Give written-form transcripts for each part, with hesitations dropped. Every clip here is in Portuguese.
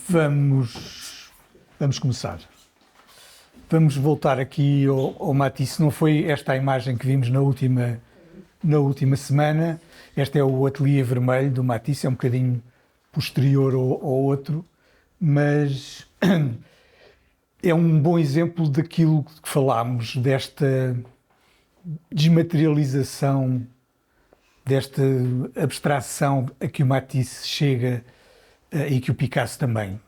Vamos começar. Vamos voltar aqui ao Matisse. Não foi esta a imagem que vimos na última semana. Este é o ateliê vermelho do Matisse, é um bocadinho posterior ao outro, mas é um bom exemplo daquilo que falámos, desta desmaterialização, desta abstração a que o Matisse chega e que o Picasso também.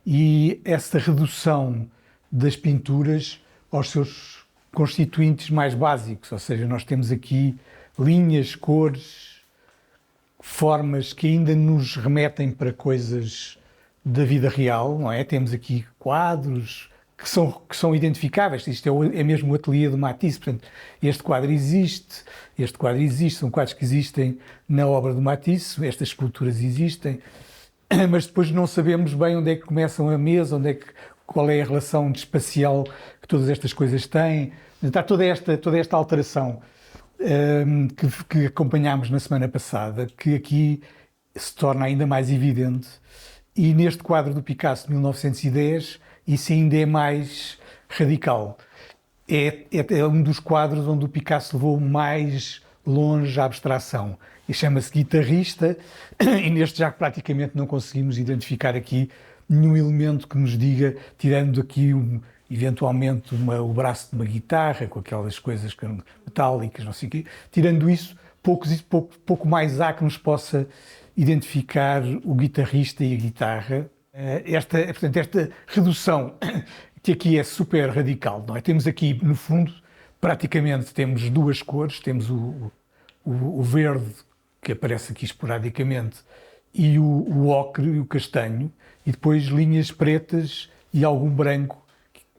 E essa redução das pinturas aos seus constituintes mais básicos, ou seja, nós temos aqui linhas, cores, formas que ainda nos remetem para coisas da vida real, não é? Temos aqui quadros que são identificáveis. Isto é mesmo o ateliê do Matisse, portanto, este quadro existe, são quadros que existem na obra do Matisse, estas esculturas existem, mas depois não sabemos bem onde é que começam a mesa, qual é a relação espacial que todas estas coisas têm. Está toda esta alteração que acompanhámos na semana passada, que aqui se torna ainda mais evidente. E neste quadro do Picasso de 1910, isso ainda é mais radical. É um dos quadros onde o Picasso levou mais longe a abstração. E chama-se Guitarrista, e neste já praticamente não conseguimos identificar aqui nenhum elemento que nos diga, tirando aqui eventualmente o braço de uma guitarra, com aquelas coisas metálicas, não sei o quê. Tirando isso, pouco mais há que nos possa identificar o guitarrista e a guitarra. Portanto, esta redução, que aqui é super radical, não é? Temos aqui, no fundo, praticamente temos duas cores, temos o verde, que aparece aqui esporadicamente, e o ocre e o castanho, e depois linhas pretas e algum branco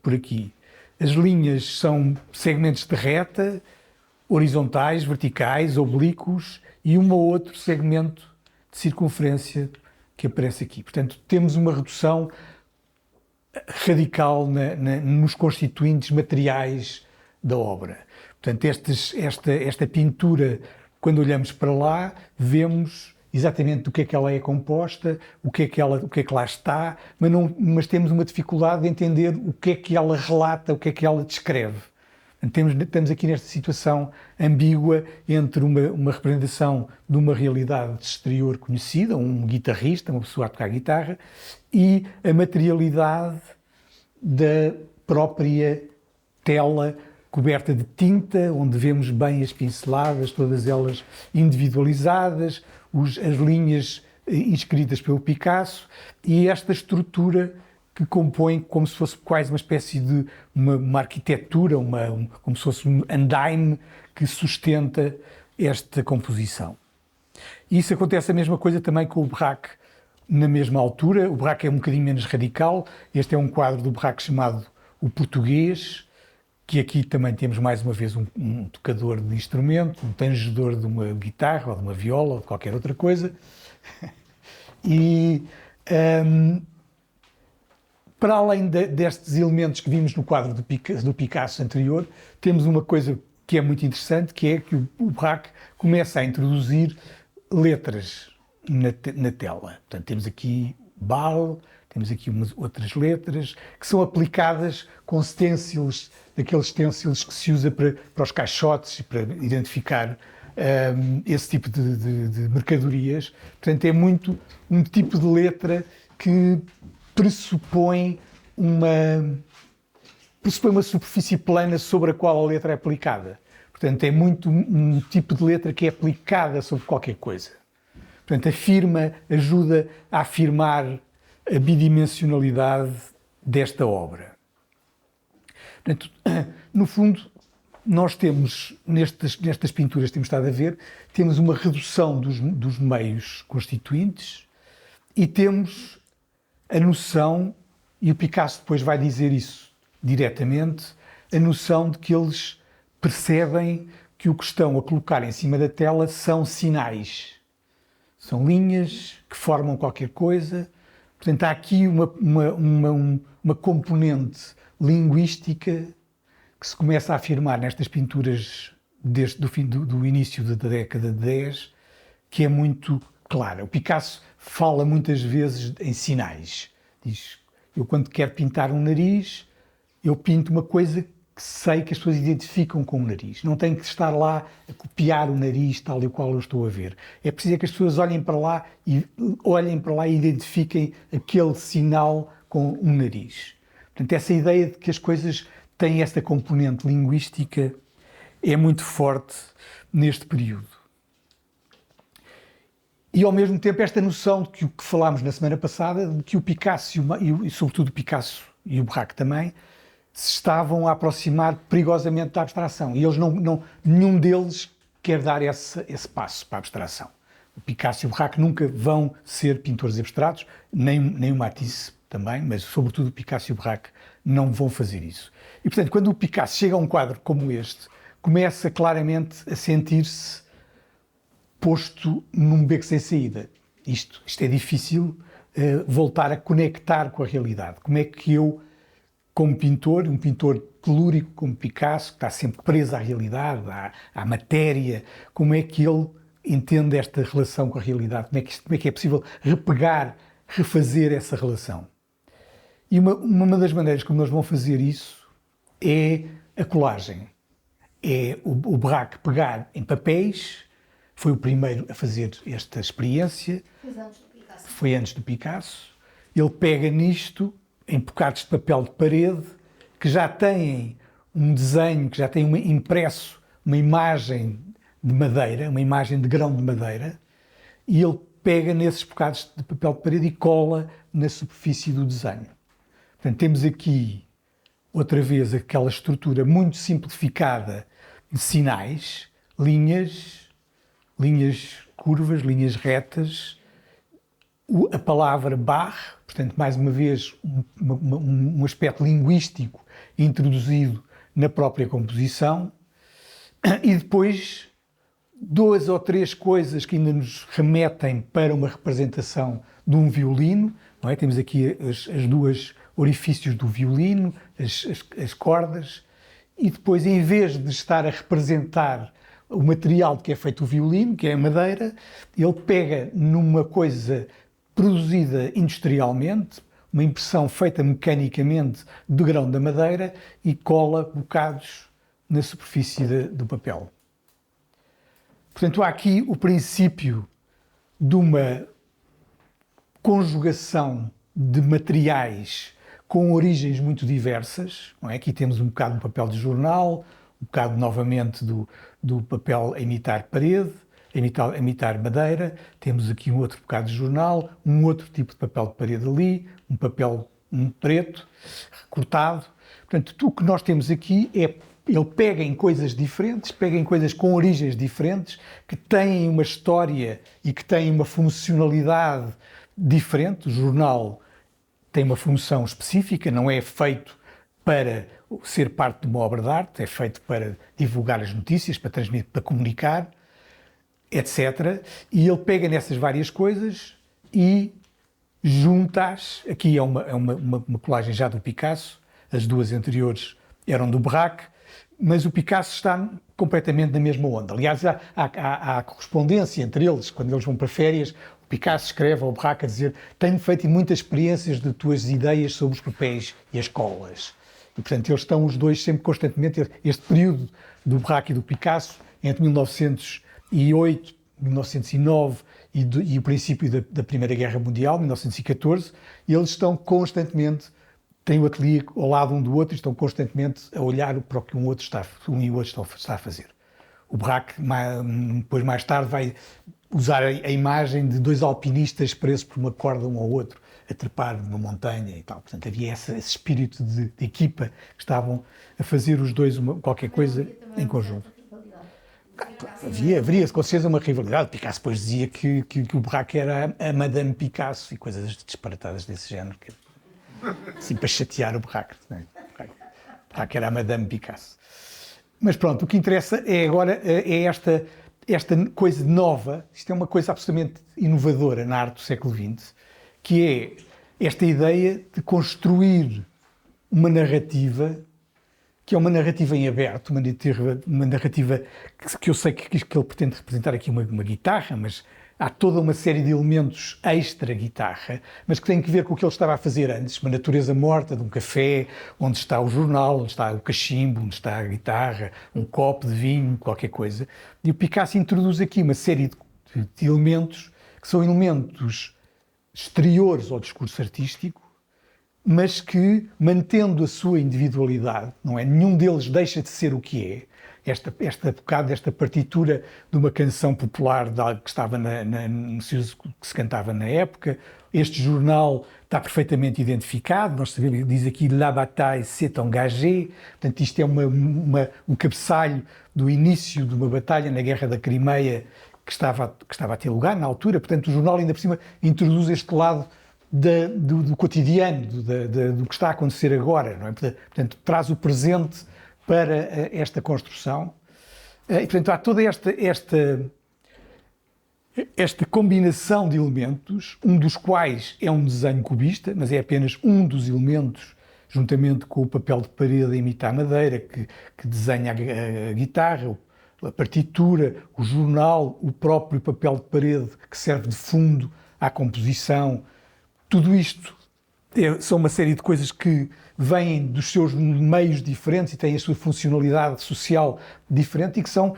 por aqui. As linhas são segmentos de reta, horizontais, verticais, oblíquos, e um ou outro segmento de circunferência que aparece aqui. Portanto, temos uma redução radical nos constituintes materiais da obra. Portanto, esta pintura, quando olhamos para lá, vemos exatamente do que é que ela é composta, o que é que lá está, mas temos uma dificuldade de entender o que é que ela relata, o que é que ela descreve. Estamos aqui nesta situação ambígua entre uma representação de uma realidade exterior conhecida, um guitarrista, uma pessoa a tocar guitarra, e a materialidade da própria tela coberta de tinta, onde vemos bem as pinceladas, todas elas individualizadas, as linhas inscritas pelo Picasso, e esta estrutura que compõe como se fosse quase uma espécie de uma arquitetura, como se fosse um andaime que sustenta esta composição. E isso acontece a mesma coisa também com o Braque, na mesma altura. O Braque é um bocadinho menos radical. Este é um quadro do Braque chamado O Português, que aqui também temos mais uma vez um tocador de instrumento, um tangedor de uma guitarra ou de uma viola ou de qualquer outra coisa. E para além destes elementos que vimos no quadro do Picasso anterior, temos uma coisa que é muito interessante, que é que o Braque começa a introduzir letras na tela. Portanto, temos aqui BAL, temos aqui outras letras que são aplicadas com stencils, daqueles stencils que se usa para os caixotes e para identificar esse tipo de mercadorias. Portanto, é muito um tipo de letra que pressupõe uma superfície plana sobre a qual a letra é aplicada. Portanto, é muito um tipo de letra que é aplicada sobre qualquer coisa. Portanto, ajuda a afirmar a bidimensionalidade desta obra. Portanto, no fundo, nós temos, nestas pinturas que temos estado a ver, temos uma redução dos meios constituintes e temos a noção, e o Picasso depois vai dizer isso diretamente, a noção de que eles percebem que o que estão a colocar em cima da tela são sinais. São linhas que formam qualquer coisa. Portanto, há aqui uma componente linguística que se começa a afirmar nestas pinturas do início da década de 10, que é muito clara. O Picasso fala muitas vezes em sinais. Diz, eu quando quero pintar um nariz, eu pinto uma coisa que sei que as pessoas identificam com o nariz. Não tenho que estar lá a copiar o nariz tal e qual eu estou a ver. É preciso que as pessoas olhem para lá e identifiquem aquele sinal com um nariz. Portanto, essa ideia de que as coisas têm esta componente linguística é muito forte neste período. E, ao mesmo tempo, esta noção de que o que falámos na semana passada, de que o Picasso, e sobretudo o Picasso e o Braque também, se estavam a aproximar perigosamente da abstração. E eles nenhum deles quer dar esse passo para a abstração. O Picasso e o Braque nunca vão ser pintores abstratos, nem o Matisse também, mas sobretudo o Picasso e o Braque não vão fazer isso. E, portanto, quando o Picasso chega a um quadro como este, começa claramente a sentir-se posto num beco sem saída. Isto é difícil voltar a conectar com a realidade. Como é que eu, como pintor, um pintor telúrico como Picasso, que está sempre preso à realidade, à matéria, como é que ele entende esta relação com a realidade? Como é que é possível refazer essa relação? E uma das maneiras como eles vão fazer isso é a colagem. É o Braque pegar em papéis, foi o primeiro a fazer esta experiência. Foi antes do Picasso. Ele pega nisto, em bocados de papel de parede, que já têm um desenho, que já têm impresso uma imagem de madeira, uma imagem de grão de madeira, e ele pega nesses bocados de papel de parede e cola na superfície do desenho. Portanto, temos aqui, outra vez, aquela estrutura muito simplificada de sinais, linhas curvas, linhas retas, a palavra bar, portanto, mais uma vez, um aspecto linguístico introduzido na própria composição, e depois 2 ou 3 coisas que ainda nos remetem para uma representação de um violino, não é? Temos aqui as 2 orifícios do violino, as cordas, e depois, em vez de estar a representar o material de que é feito o violino, que é a madeira, ele pega numa coisa produzida industrialmente, uma impressão feita mecanicamente do grão da madeira e cola bocados na superfície do papel. Portanto, há aqui o princípio de uma conjugação de materiais com origens muito diversas. Não é? Aqui temos um bocado de papel de jornal, um bocado novamente do papel a imitar parede, a imitar madeira. Temos aqui um outro bocado de jornal, um outro tipo de papel de parede ali, um papel preto, recortado. Portanto, o que nós temos aqui é, ele pega em coisas diferentes, pega em coisas com origens diferentes, que têm uma história e que têm uma funcionalidade diferente. O jornal tem uma função específica, não é feito para ser parte de uma obra de arte, é feito para divulgar as notícias, para transmitir, para comunicar, etc. E ele pega nessas várias coisas e junta-as. Aqui é uma colagem já do Picasso, as 2 anteriores eram do Braque, mas o Picasso está completamente na mesma onda. Aliás, há correspondência entre eles, quando eles vão para férias. O Picasso escreve ao Braque a dizer: tenho feito muitas experiências de tuas ideias sobre os papéis e as colas. E, portanto, eles estão os dois sempre constantemente, este período do Braque e do Picasso, entre 1908, 1909 e o princípio da Primeira Guerra Mundial, 1914, eles estão constantemente, têm o ateliê ao lado um do outro e estão constantemente a olhar para o que um e o outro está a fazer. O Braque, depois mais tarde, vai usar a imagem de 2 alpinistas presos por uma corda um ao outro, a trepar numa montanha e tal. Portanto, havia esse espírito de equipa que estavam a fazer os dois qualquer coisa em conjunto. Haveria com certeza uma rivalidade. Picasso depois dizia que o Braque era a Madame Picasso e coisas disparatadas desse género. Assim, para chatear o Braque. O Braque era a Madame Picasso. Mas pronto, o que interessa é agora esta coisa nova. Isto é uma coisa absolutamente inovadora na arte do século XX, que é esta ideia de construir uma narrativa, que é uma narrativa em aberto, uma narrativa que eu sei que ele pretende representar aqui uma guitarra, mas há toda uma série de elementos extra-guitarra, mas que têm que ver com o que ele estava a fazer antes, uma natureza morta de um café, onde está o jornal, onde está o cachimbo, onde está a guitarra, um copo de vinho, qualquer coisa. E o Picasso introduz aqui uma série de elementos que são elementos exteriores ao discurso artístico, mas que, mantendo a sua individualidade, não é? Nenhum deles deixa de ser o que é. Esta partitura de uma canção popular que estava que se cantava na época. Este jornal está perfeitamente identificado. Nós sabemos, diz aqui La bataille s'est engagée. Portanto, isto é um cabeçalho do início de uma batalha na Guerra da Crimeia que estava a ter lugar na altura. Portanto, o jornal ainda por cima introduz este lado do cotidiano, do que está a acontecer agora, não é? Portanto, traz o presente para esta construção. E, portanto, há toda esta combinação de elementos, um dos quais é um desenho cubista, mas é apenas um dos elementos, juntamente com o papel de parede a imitar madeira, que desenha a guitarra, a partitura, o jornal, o próprio papel de parede que serve de fundo à composição. Tudo isto são uma série de coisas que vêm dos seus meios diferentes e têm a sua funcionalidade social diferente e que são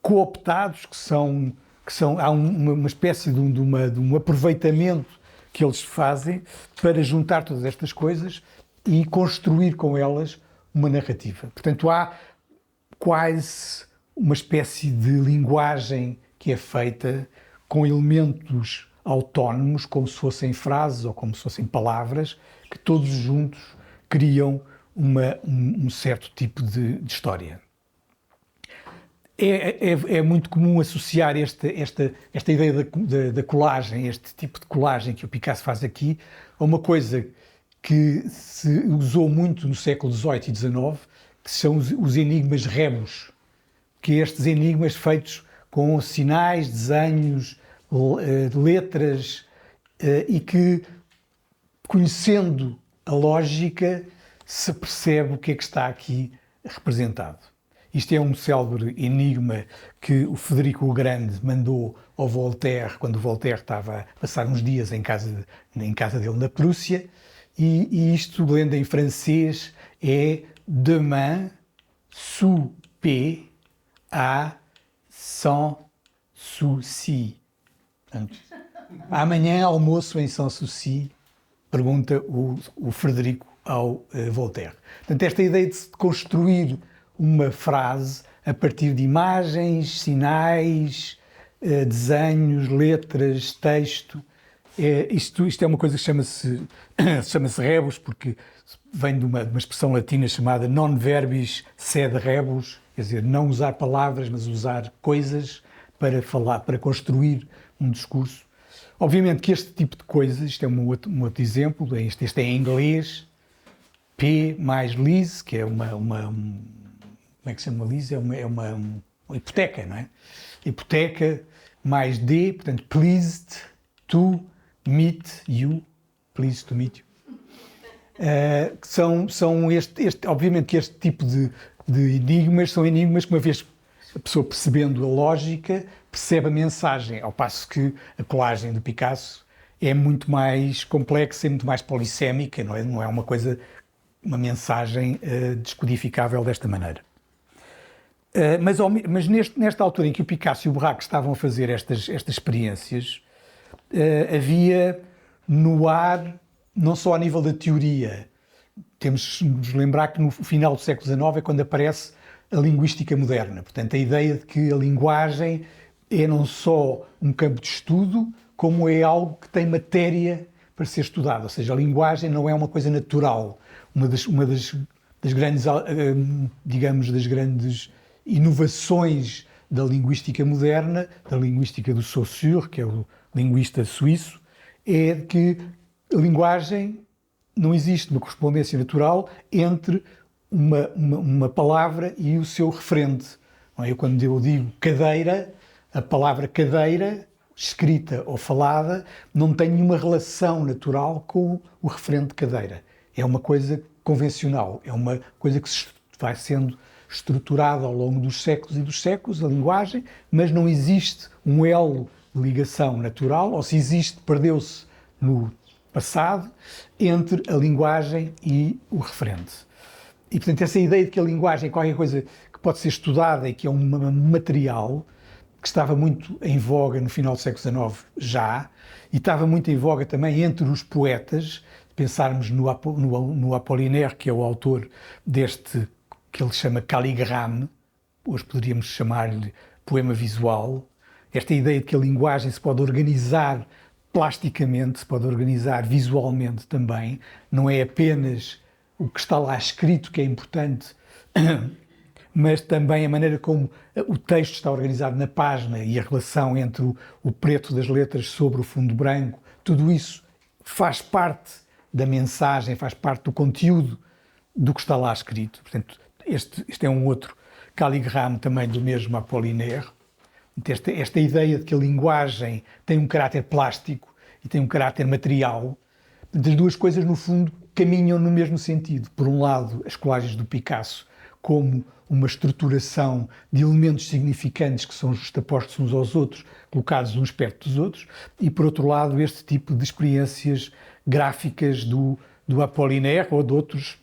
cooptados, há uma espécie de um aproveitamento que eles fazem para juntar todas estas coisas e construir com elas uma narrativa. Portanto, há quase uma espécie de linguagem que é feita com elementos autónomos, como se fossem frases ou como se fossem palavras, que todos juntos criam um certo tipo de história. É muito comum associar esta ideia da colagem, este tipo de colagem que o Picasso faz aqui, a uma coisa que se usou muito no século XVIII e XIX, que são os enigmas rebus, que estes enigmas feitos com sinais, desenhos, letras, e que, conhecendo a lógica, se percebe o que é que está aqui representado. Isto é um célebre enigma que o Frederico o Grande mandou ao Voltaire, quando o Voltaire estava a passar uns dias em casa dele na Prússia, e isto, lendo em francês, é Demain, souper à sans souci. Portanto, amanhã almoço em Sans Souci, pergunta o Frederico ao Voltaire. Portanto, esta ideia de construir uma frase a partir de imagens, sinais, desenhos, letras, texto. Isto é uma coisa que chama-se rebus, porque vem de uma expressão latina chamada non verbis sed rebus, quer dizer, não usar palavras, mas usar coisas para falar, para construir um discurso. Obviamente que este tipo de coisas, isto é um outro exemplo, este é em inglês, P mais lease, que é como é que se chama lease? É uma hipoteca, não é? Hipoteca mais D, portanto, pleased to meet you, pleased to meet you. Obviamente que este tipo de enigmas são enigmas que, uma vez a pessoa percebendo a lógica, percebe a mensagem, ao passo que a colagem do Picasso é muito mais complexa e muito mais polissémica, não é? Não é uma mensagem descodificável desta maneira. Mas nesta altura em que o Picasso e o Braque estavam a fazer estas experiências, havia no ar, não só a nível da teoria, temos de nos lembrar que no final do século XIX é quando aparece a linguística moderna. Portanto, a ideia de que a linguagem é não só um campo de estudo, como é algo que tem matéria para ser estudado. Ou seja, a linguagem não é uma coisa natural. Uma das grandes, digamos, das grandes inovações da linguística moderna, da linguística do Saussure, que é o linguista suíço, é que a linguagem não existe uma correspondência natural entre uma palavra e o seu referente. Quando eu digo cadeira, a palavra cadeira, escrita ou falada, não tem nenhuma relação natural com o referente cadeira. É uma coisa convencional, é uma coisa que vai sendo estruturada ao longo dos séculos e dos séculos, a linguagem, mas não existe um elo ligação natural, ou se existe, perdeu-se no passado, entre a linguagem e o referente. E, portanto, essa ideia de que a linguagem é qualquer coisa que pode ser estudada e que é um material que estava muito em voga no final do século XIX já, e estava muito em voga também entre os poetas, pensarmos no Apollinaire, que é o autor deste, que ele chama Caligrame, hoje poderíamos chamar-lhe poema visual, esta ideia de que a linguagem se pode organizar plasticamente, se pode organizar visualmente também, não é apenas o que está lá escrito que é importante, mas também a maneira como o texto está organizado na página e a relação entre o preto das letras sobre o fundo branco, tudo isso faz parte da mensagem, faz parte do conteúdo do que está lá escrito. Portanto, este é um outro caligrama também do mesmo Apollinaire. Esta ideia de que a linguagem tem um caráter plástico e tem um caráter material, as duas coisas, no fundo, caminham no mesmo sentido. Por um lado, as colagens do Picasso como uma estruturação de elementos significantes que são justapostos uns aos outros, colocados uns perto dos outros, e por outro lado, este tipo de experiências gráficas do Apollinaire ou de outros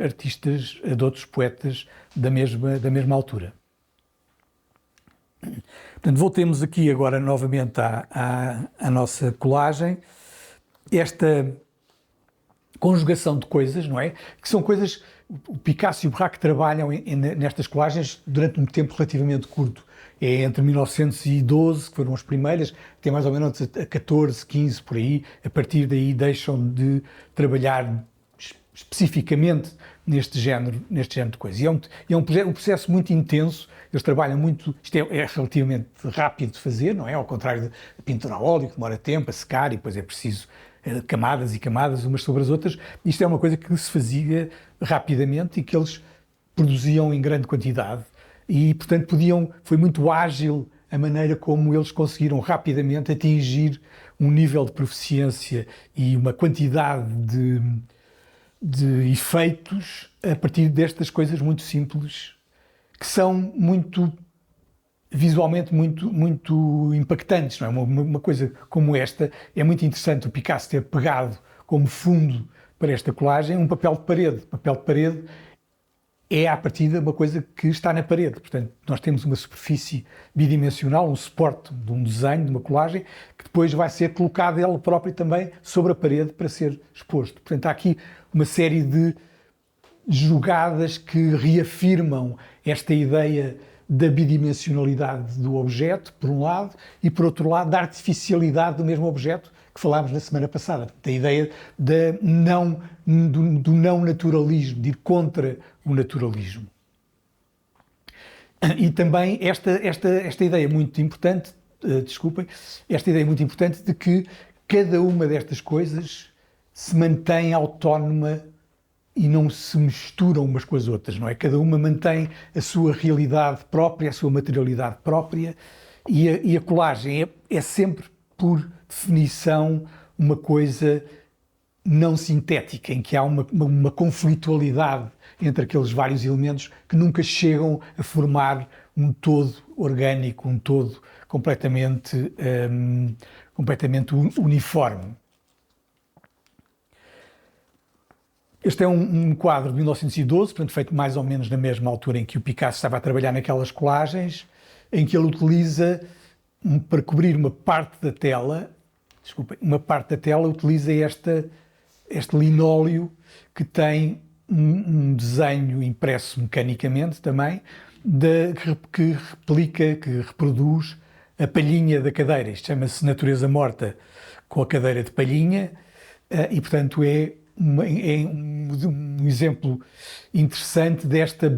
artistas, de outros poetas da mesma altura. Portanto, voltemos aqui agora novamente à nossa colagem. Esta conjugação de coisas, não é? Que são coisas... O Picasso e o Braque trabalham nestas colagens durante um tempo relativamente curto. É entre 1912, que foram as primeiras, até mais ou menos a 14, 15, por aí. A partir daí deixam de trabalhar especificamente neste género de coisas. E é um processo muito intenso, eles trabalham muito, isto é relativamente rápido de fazer, não é? Ao contrário da pintura a óleo, que demora tempo a secar e depois é preciso camadas e camadas umas sobre as outras. Isto é uma coisa que se fazia rapidamente e que eles produziam em grande quantidade e, portanto, foi muito ágil a maneira como eles conseguiram rapidamente atingir um nível de proficiência e uma quantidade de efeitos a partir destas coisas muito simples, que são visualmente muito impactantes, não é? Uma coisa como esta é muito interessante o Picasso ter pegado como fundo para esta colagem um papel de parede. O papel de parede é, à partida, uma coisa que está na parede. Portanto, nós temos uma superfície bidimensional, um suporte de um desenho, de uma colagem, que depois vai ser colocado ela própria também sobre a parede para ser exposto. Portanto, há aqui uma série de jogadas que reafirmam esta ideia da bidimensionalidade do objeto, por um lado, e, por outro lado, da artificialidade do mesmo objeto, que falámos na semana passada. Da ideia do não naturalismo, de ir contra o naturalismo. E também esta ideia muito importante, esta ideia muito importante de que cada uma destas coisas se mantém autónoma e não se misturam umas com as outras, não é? Cada uma mantém a sua realidade própria, a sua materialidade própria, e a colagem é sempre, por definição, uma coisa não sintética, em que há uma conflitualidade entre aqueles vários elementos que nunca chegam a formar um todo orgânico, um todo completamente uniforme. Este é um quadro de 1912, portanto, feito mais ou menos na mesma altura em que o Picasso estava a trabalhar naquelas colagens, em que ele utiliza, para cobrir uma parte da tela, utiliza este linóleo que tem um desenho impresso mecanicamente também, que reproduz a palhinha da cadeira. Isto chama-se Natureza Morta com a cadeira de palhinha e, portanto, é um exemplo interessante desta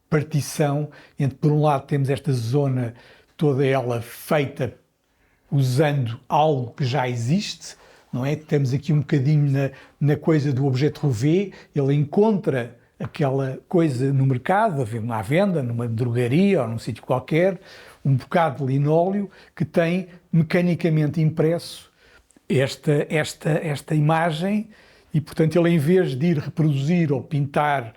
bipartição entre, por um lado, temos esta zona toda ela feita usando algo que já existe, não é? Temos aqui um bocadinho na coisa do objeto Rouvet, ele encontra aquela coisa no mercado, à venda, numa drogaria ou num sítio qualquer, um bocado de linóleo que tem mecanicamente impresso esta imagem e, portanto, ele, em vez de ir reproduzir ou pintar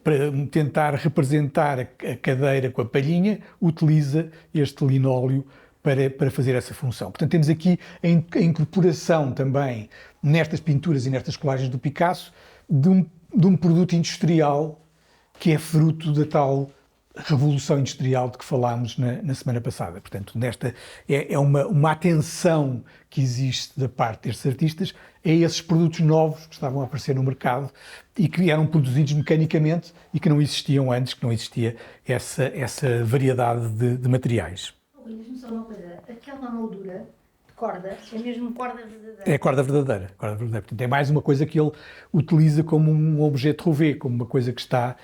para tentar representar a cadeira com a palhinha, utiliza este linóleo para fazer essa função. Portanto, temos aqui a incorporação também nestas pinturas e nestas colagens do Picasso de um produto industrial que é fruto da tal revolução industrial de que falámos na semana passada. Portanto, nesta é uma atenção que existe da parte destes artistas a esses produtos novos que estavam a aparecer no mercado e que eram produzidos mecanicamente e que não existiam antes, que não existia essa variedade de materiais. Diz-me só uma coisa, aquela moldura de corda é mesmo corda verdadeira? É a corda verdadeira. Portanto, é mais uma coisa que ele utiliza como um objeto rouvé, como uma coisa que está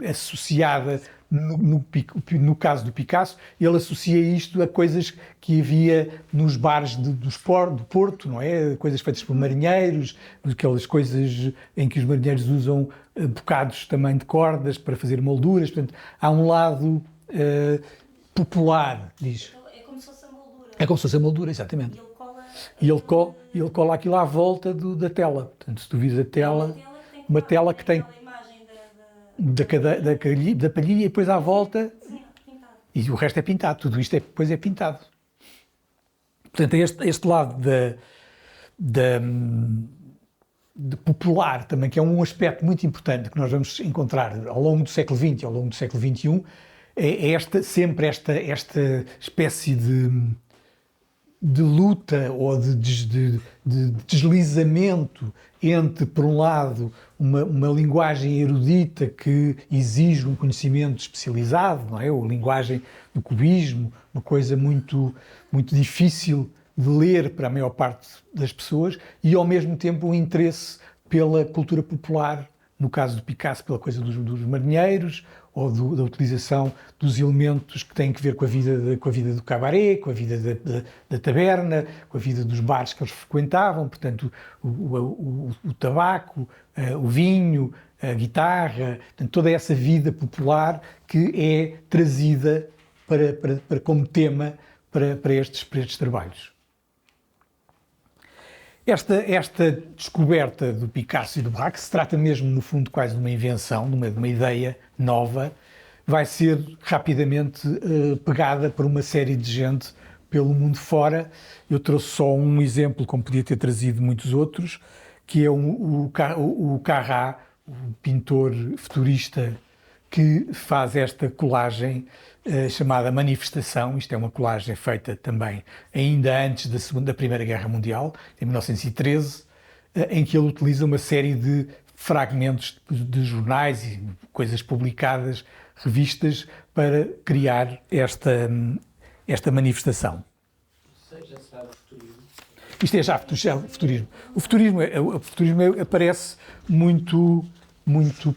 associada, no caso do Picasso, ele associa isto a coisas que havia nos bares do Porto, não é? Coisas feitas por marinheiros, aquelas coisas em que os marinheiros usam bocados também de cordas para fazer molduras. Portanto, há um lado popular, diz. É como se fosse a moldura. É como se fosse a moldura, exatamente. E ele cola aquilo à volta da tela. Portanto, se tu vires a tela, uma tela que tem da palhinha e depois à volta, e o resto é pintado. Tudo isto depois é pintado. Portanto, é este lado de popular também, que é um aspecto muito importante que nós vamos encontrar ao longo do século XX e ao longo do século XXI, sempre esta espécie de luta ou de deslizamento entre, por um lado, uma linguagem erudita que exige um conhecimento especializado, não é? A linguagem do cubismo, uma coisa muito, muito difícil de ler para a maior parte das pessoas, e ao mesmo tempo um interesse pela cultura popular, no caso do Picasso, pela coisa dos marinheiros, ou da utilização dos elementos que têm que ver com a vida do cabaré, com a vida da taberna, com a vida dos bares que eles frequentavam, portanto, o tabaco, o vinho, a guitarra, portanto, toda essa vida popular que é trazida como tema para estes trabalhos. Esta descoberta do Picasso e do Braque se trata mesmo, no fundo, quase de uma invenção, de uma ideia nova, vai ser rapidamente pegada por uma série de gente pelo mundo fora. Eu trouxe só um exemplo, como podia ter trazido muitos outros, que é o Carrà, o pintor futurista que faz esta colagem chamada Manifestação. Isto é uma colagem feita também ainda antes da Primeira Guerra Mundial, em 1913, em que ele utiliza uma série de fragmentos de jornais e coisas publicadas, revistas, para criar esta manifestação. Ou seja, será o futurismo? Isto é já futurismo. O futurismo aparece muito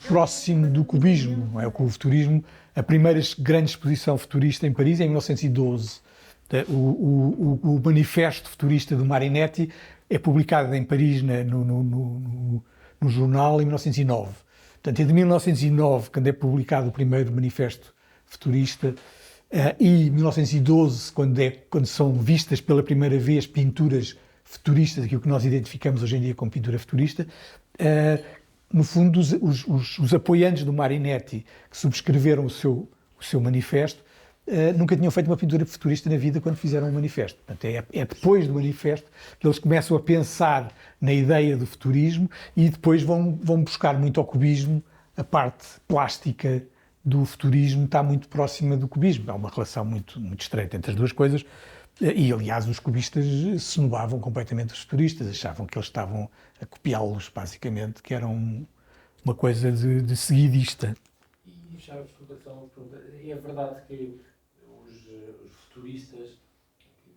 próximo do cubismo, não é? O futurismo, a primeira grande exposição futurista em Paris é em 1912. O manifesto futurista do Marinetti é publicado em Paris no jornal em 1909. Portanto, é de 1909, quando é publicado o primeiro manifesto futurista, e 1912, quando são vistas pela primeira vez pinturas futuristas, aquilo que nós identificamos hoje em dia como pintura futurista, no fundo, os apoiantes do Marinetti, que subscreveram o seu manifesto, nunca tinham feito uma pintura futurista na vida quando fizeram o manifesto. Portanto, é depois do manifesto que eles começam a pensar na ideia do futurismo e depois vão buscar muito ao cubismo. A parte plástica do futurismo está muito próxima do cubismo. Há uma relação muito, muito estreita entre as duas coisas. E, aliás, os cubistas se novavam completamente os futuristas, achavam que eles estavam a copiá-los, basicamente, que eram uma coisa de seguidista. E já desculpa só uma pergunta. É verdade que os futuristas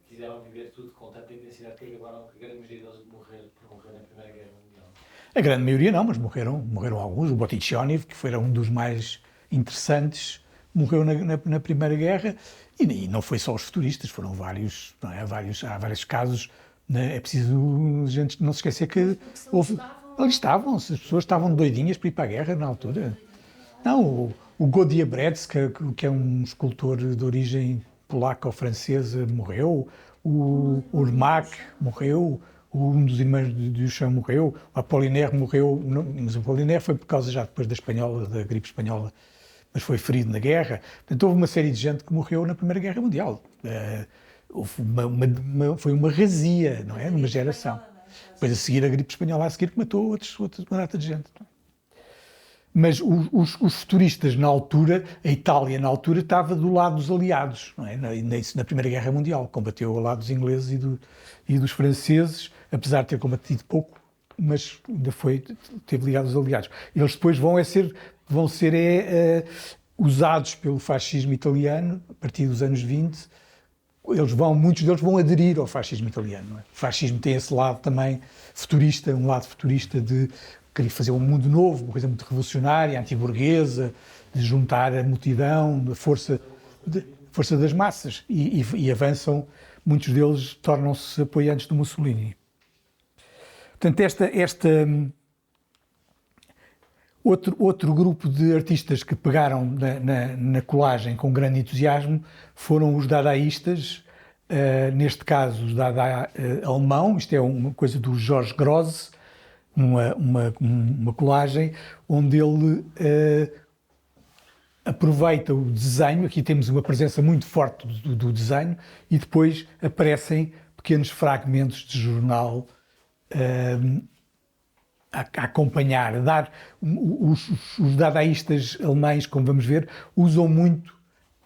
quiseram viver tudo com tanta intensidade que acabaram que a grande maioria deles morrer na Primeira Guerra Mundial? A grande maioria não, mas morreram alguns. O Botticelli, que foi um dos mais interessantes, morreu na Primeira Guerra, e não foi só os futuristas, foram vários, não é? Há vários casos, né? É preciso a gente não se esquecer que houve... Ali estavam, as pessoas estavam doidinhas para ir para a guerra na altura. Não, o Godiabretzky, que é um escultor de origem polaca ou francesa, morreu, o Urmac morreu, um dos irmãos de Duchamp morreu, o Apollinaire morreu, mas o Apollinaire foi por causa já depois da gripe espanhola, mas foi ferido na guerra. Portanto, houve uma série de gente que morreu na Primeira Guerra Mundial. Foi uma razia, não é? Numa geração. Depois a seguir a gripe espanhola, a seguir que matou uma data de gente. Mas os futuristas na altura, a Itália na altura estava do lado dos aliados, não é? Na Primeira Guerra Mundial, combateu ao lado dos ingleses e dos franceses, apesar de ter combatido pouco, mas ainda esteve ligado aos aliados. Eles depois vão ser usados pelo fascismo italiano, a partir dos anos 20, muitos deles vão aderir ao fascismo italiano. Não é? O fascismo tem esse lado também futurista, um lado futurista de querer fazer um mundo novo, uma coisa muito revolucionária, antiburguesa, de juntar a multidão, a força das massas. E avançam, muitos deles tornam-se apoiantes do Mussolini. Portanto, outro grupo de artistas que pegaram na colagem com grande entusiasmo foram os dadaístas, neste caso o dada alemão, isto é uma coisa do George Grosz, uma colagem onde ele aproveita o desenho, aqui temos uma presença muito forte do desenho, e depois aparecem pequenos fragmentos de jornal a acompanhar, os dadaístas alemães, como vamos ver, usam muito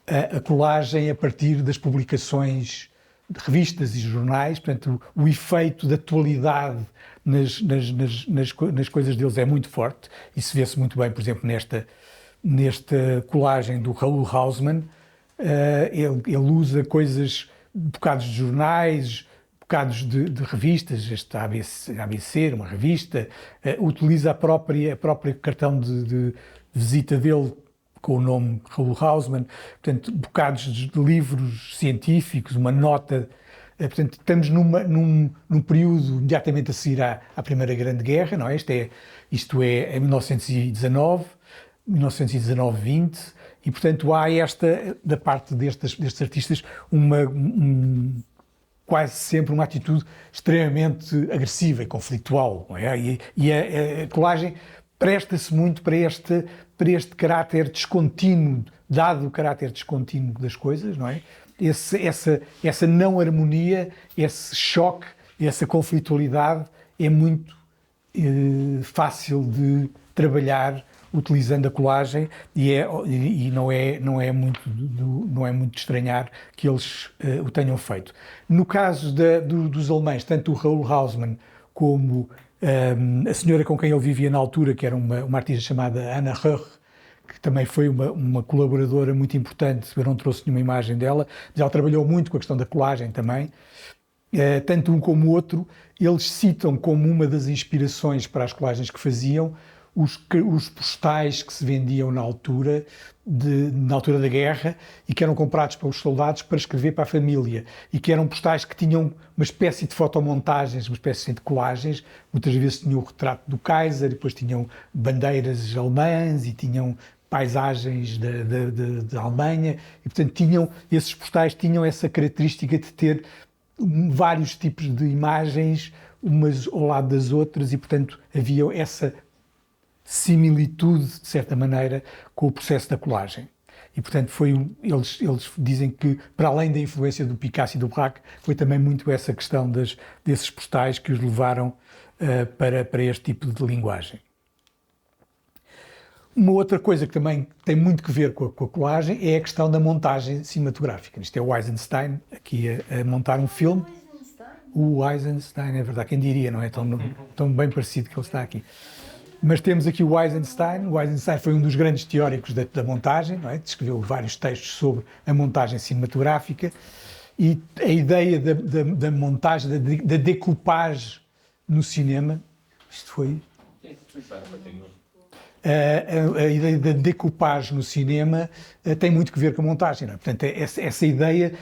a colagem a partir das publicações de revistas e jornais, portanto o efeito da atualidade nas coisas deles é muito forte, e se vê-se muito bem, por exemplo, nesta colagem do Raoul Hausmann. Ele usa bocados de jornais, bocados de revistas, este ABC, uma revista, utiliza a própria cartão de visita dele com o nome Raoul Hausmann, portanto, bocados de livros científicos, uma nota. Portanto, estamos num período imediatamente a seguir à Primeira Grande Guerra, não é? Isto é em 1919-20, e, portanto, há da parte destes artistas, quase sempre uma atitude extremamente agressiva e conflitual, não é? E a colagem presta-se muito para este caráter descontínuo, dado o caráter descontínuo das coisas, não é? Essa não harmonia, esse choque, essa conflitualidade é muito fácil de trabalhar utilizando a colagem, e não é muito de estranhar que eles o tenham feito. No caso dos alemães, tanto o Raoul Hausmann como a senhora com quem ele vivia na altura, que era uma artista chamada Anna Höch, que também foi uma colaboradora muito importante, eu não trouxe nenhuma imagem dela, mas ela trabalhou muito com a questão da colagem também. Tanto um como o outro, eles citam como uma das inspirações para as colagens que faziam os postais que se vendiam na altura da guerra e que eram comprados pelos soldados para escrever para a família, e que eram postais que tinham uma espécie de fotomontagens, uma espécie de colagens. Muitas vezes tinham o retrato do Kaiser, depois tinham bandeiras alemãs e tinham paisagens da Alemanha, e portanto esses postais tinham essa característica de ter vários tipos de imagens, umas ao lado das outras, e portanto havia essa similitude, de certa maneira, com o processo da colagem. E, portanto, eles dizem que, para além da influência do Picasso e do Braque, foi também muito essa questão desses postais que os levaram para este tipo de linguagem. Uma outra coisa que também tem muito que ver com a colagem é a questão da montagem cinematográfica. Isto é o Eisenstein, aqui a montar um filme. O Eisenstein, é verdade, quem diria, não é tão bem parecido que ele está aqui. Mas temos aqui o Eisenstein. O Eisenstein foi um dos grandes teóricos da montagem, não é? Escreveu vários textos sobre a montagem cinematográfica, e a ideia da montagem, da decoupage no cinema, isto foi... A ideia da decoupage no cinema tem muito que ver com a montagem, não é? Portanto, essa ideia,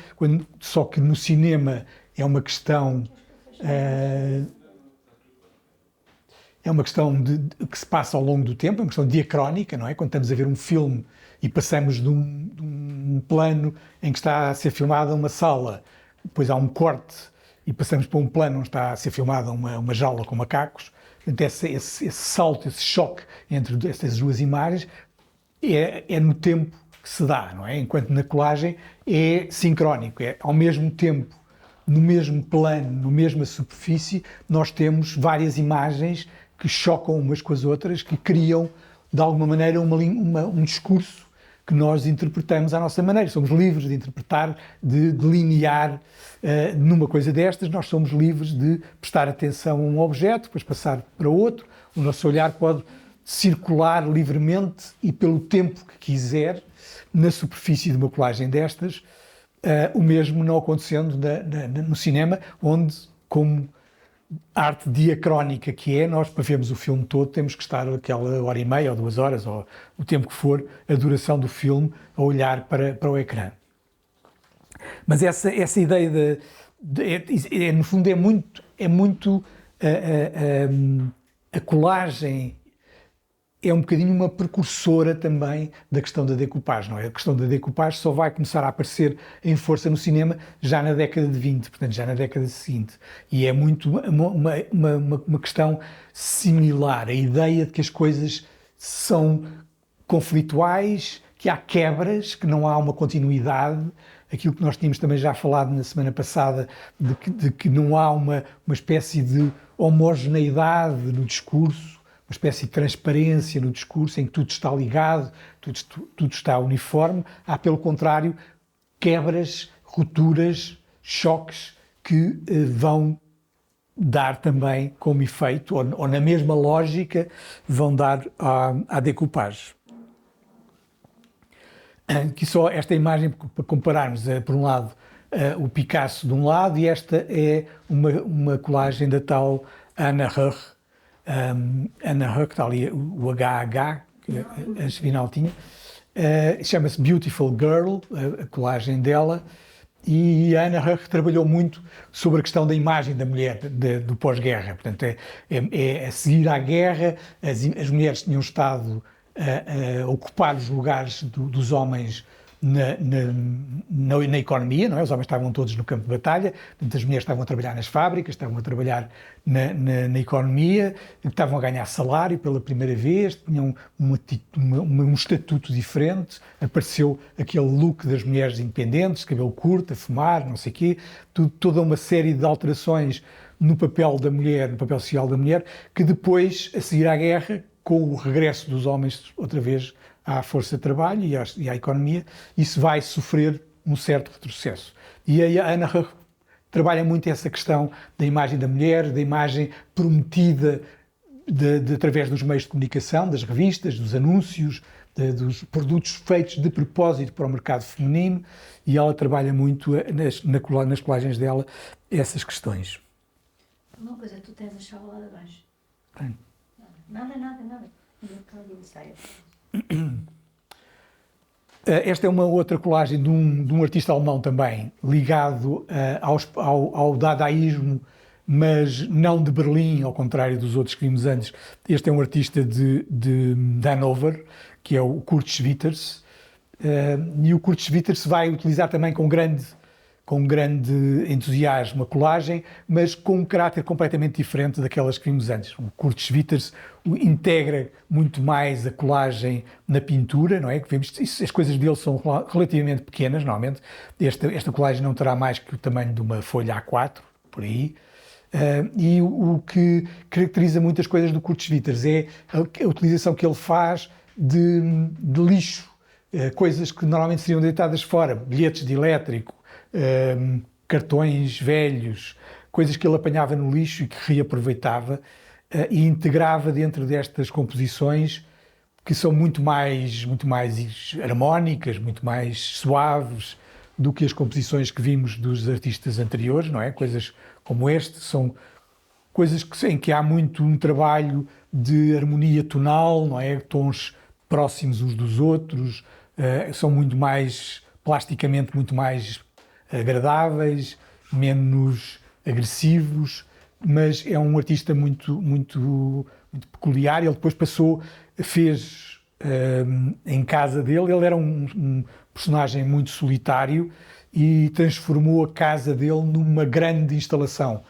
só que no cinema é uma questão... É uma questão que se passa ao longo do tempo, é uma questão diacrónica, não é? Quando estamos a ver um filme e passamos de um plano em que está a ser filmada uma sala, depois há um corte e passamos para um plano onde está a ser filmada uma jaula com macacos. Portanto, esse salto, esse choque entre essas duas imagens é no tempo que se dá, não é? Enquanto na colagem é sincrónico, é ao mesmo tempo, no mesmo plano, na mesma superfície, nós temos várias imagens que chocam umas com as outras, que criam, de alguma maneira, um discurso que nós interpretamos à nossa maneira. Somos livres de interpretar, de delinear numa coisa destas, nós somos livres de prestar atenção a um objeto, depois passar para outro. O nosso olhar pode circular livremente e pelo tempo que quiser na superfície de uma colagem destas, o mesmo não acontecendo no cinema, onde, como arte diacrónica que é, nós para vermos o filme todo temos que estar aquela hora e meia ou 2 horas, ou o tempo que for, a duração do filme, a olhar para o ecrã. Mas essa ideia no fundo é muito a colagem é um bocadinho uma precursora também da questão da decoupage, não é? A questão da decoupage só vai começar a aparecer em força no cinema já na década de 20, portanto já na década seguinte. E é muito uma questão similar, a ideia de que as coisas são conflituais, que há quebras, que não há uma continuidade, aquilo que nós tínhamos também já falado na semana passada, de que não há uma espécie de homogeneidade no discurso, uma espécie de transparência no discurso em que tudo está ligado, tudo está uniforme. Há, pelo contrário, quebras, rupturas, choques que vão dar também como efeito, ou na mesma lógica, vão dar à decoupage. Que só esta imagem, para compararmos, por um lado, o Picasso de um lado, e esta é uma colagem da tal Anna Höch. Anna Höch, está ali o HH, que a final tinha, chama-se Beautiful Girl, a colagem dela, e a Anna Höch trabalhou muito sobre a questão da imagem da mulher do pós-guerra. Portanto, a seguir à guerra, as mulheres tinham estado a ocupar os lugares dos homens na economia, não é? Os homens estavam todos no campo de batalha, portanto, as mulheres estavam a trabalhar nas fábricas, estavam a trabalhar na economia, estavam a ganhar salário pela primeira vez, tinham um estatuto diferente, apareceu aquele look das mulheres independentes, cabelo curto, a fumar, não sei o quê, toda uma série de alterações no papel da mulher, no papel social da mulher, que depois, a seguir à guerra, com o regresso dos homens outra vez à força de trabalho e à economia, isso vai sofrer um certo retrocesso. E a Anna Höch trabalha muito essa questão da imagem da mulher, da imagem prometida através dos meios de comunicação, das revistas, dos anúncios, dos produtos feitos de propósito para o mercado feminino, e ela trabalha muito nas colagens dela essas questões. Uma coisa, tu tens a chave lá de baixo. Tenho. Nada. Esta é uma outra colagem de um artista alemão também, ligado ao dadaísmo, mas não de Berlim, ao contrário dos outros que vimos antes. Este é um artista de Hannover, que é o Kurt Schwitters, e o Kurt Schwitters vai utilizar também com grande entusiasmo a colagem, mas com um caráter completamente diferente daquelas que vimos antes. O Kurt Schwitters integra muito mais a colagem na pintura, não é? Que vemos, as coisas dele são relativamente pequenas, normalmente. Esta colagem não terá mais que o tamanho de uma folha A4, por aí. E o que caracteriza muitas coisas do Kurt Schwitters é a utilização que ele faz de lixo, coisas que normalmente seriam deitadas fora, bilhetes de elétrico, cartões velhos, coisas que ele apanhava no lixo e que reaproveitava e integrava dentro destas composições que são muito mais harmónicas, muito mais suaves do que as composições que vimos dos artistas anteriores, não é? Coisas como este são coisas em que há muito um trabalho de harmonia tonal, não é? Tons próximos uns dos outros, são muito mais, plasticamente, muito mais agradáveis, menos agressivos, mas é um artista muito peculiar. Ele depois fez em casa dele, ele era um personagem muito solitário e transformou a casa dele numa grande instalação.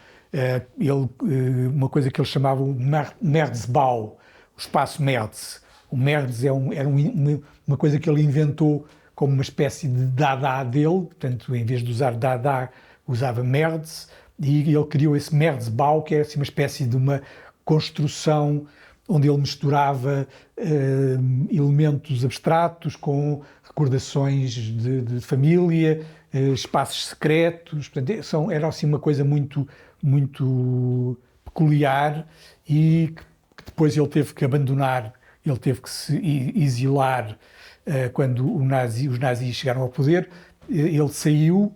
Uma coisa que ele chamava o Merzbau, o espaço Merz, O Merdes era uma coisa que ele inventou como uma espécie de Dada dele, portanto, em vez de usar Dada, usava Merdes, e ele criou esse Merdesbau, que é assim, uma espécie de uma construção onde ele misturava elementos abstratos com recordações de família, espaços secretos, portanto, era assim uma coisa muito, muito peculiar e que depois ele teve que abandonar, ele teve que se exilar quando os nazis chegaram ao poder, ele saiu.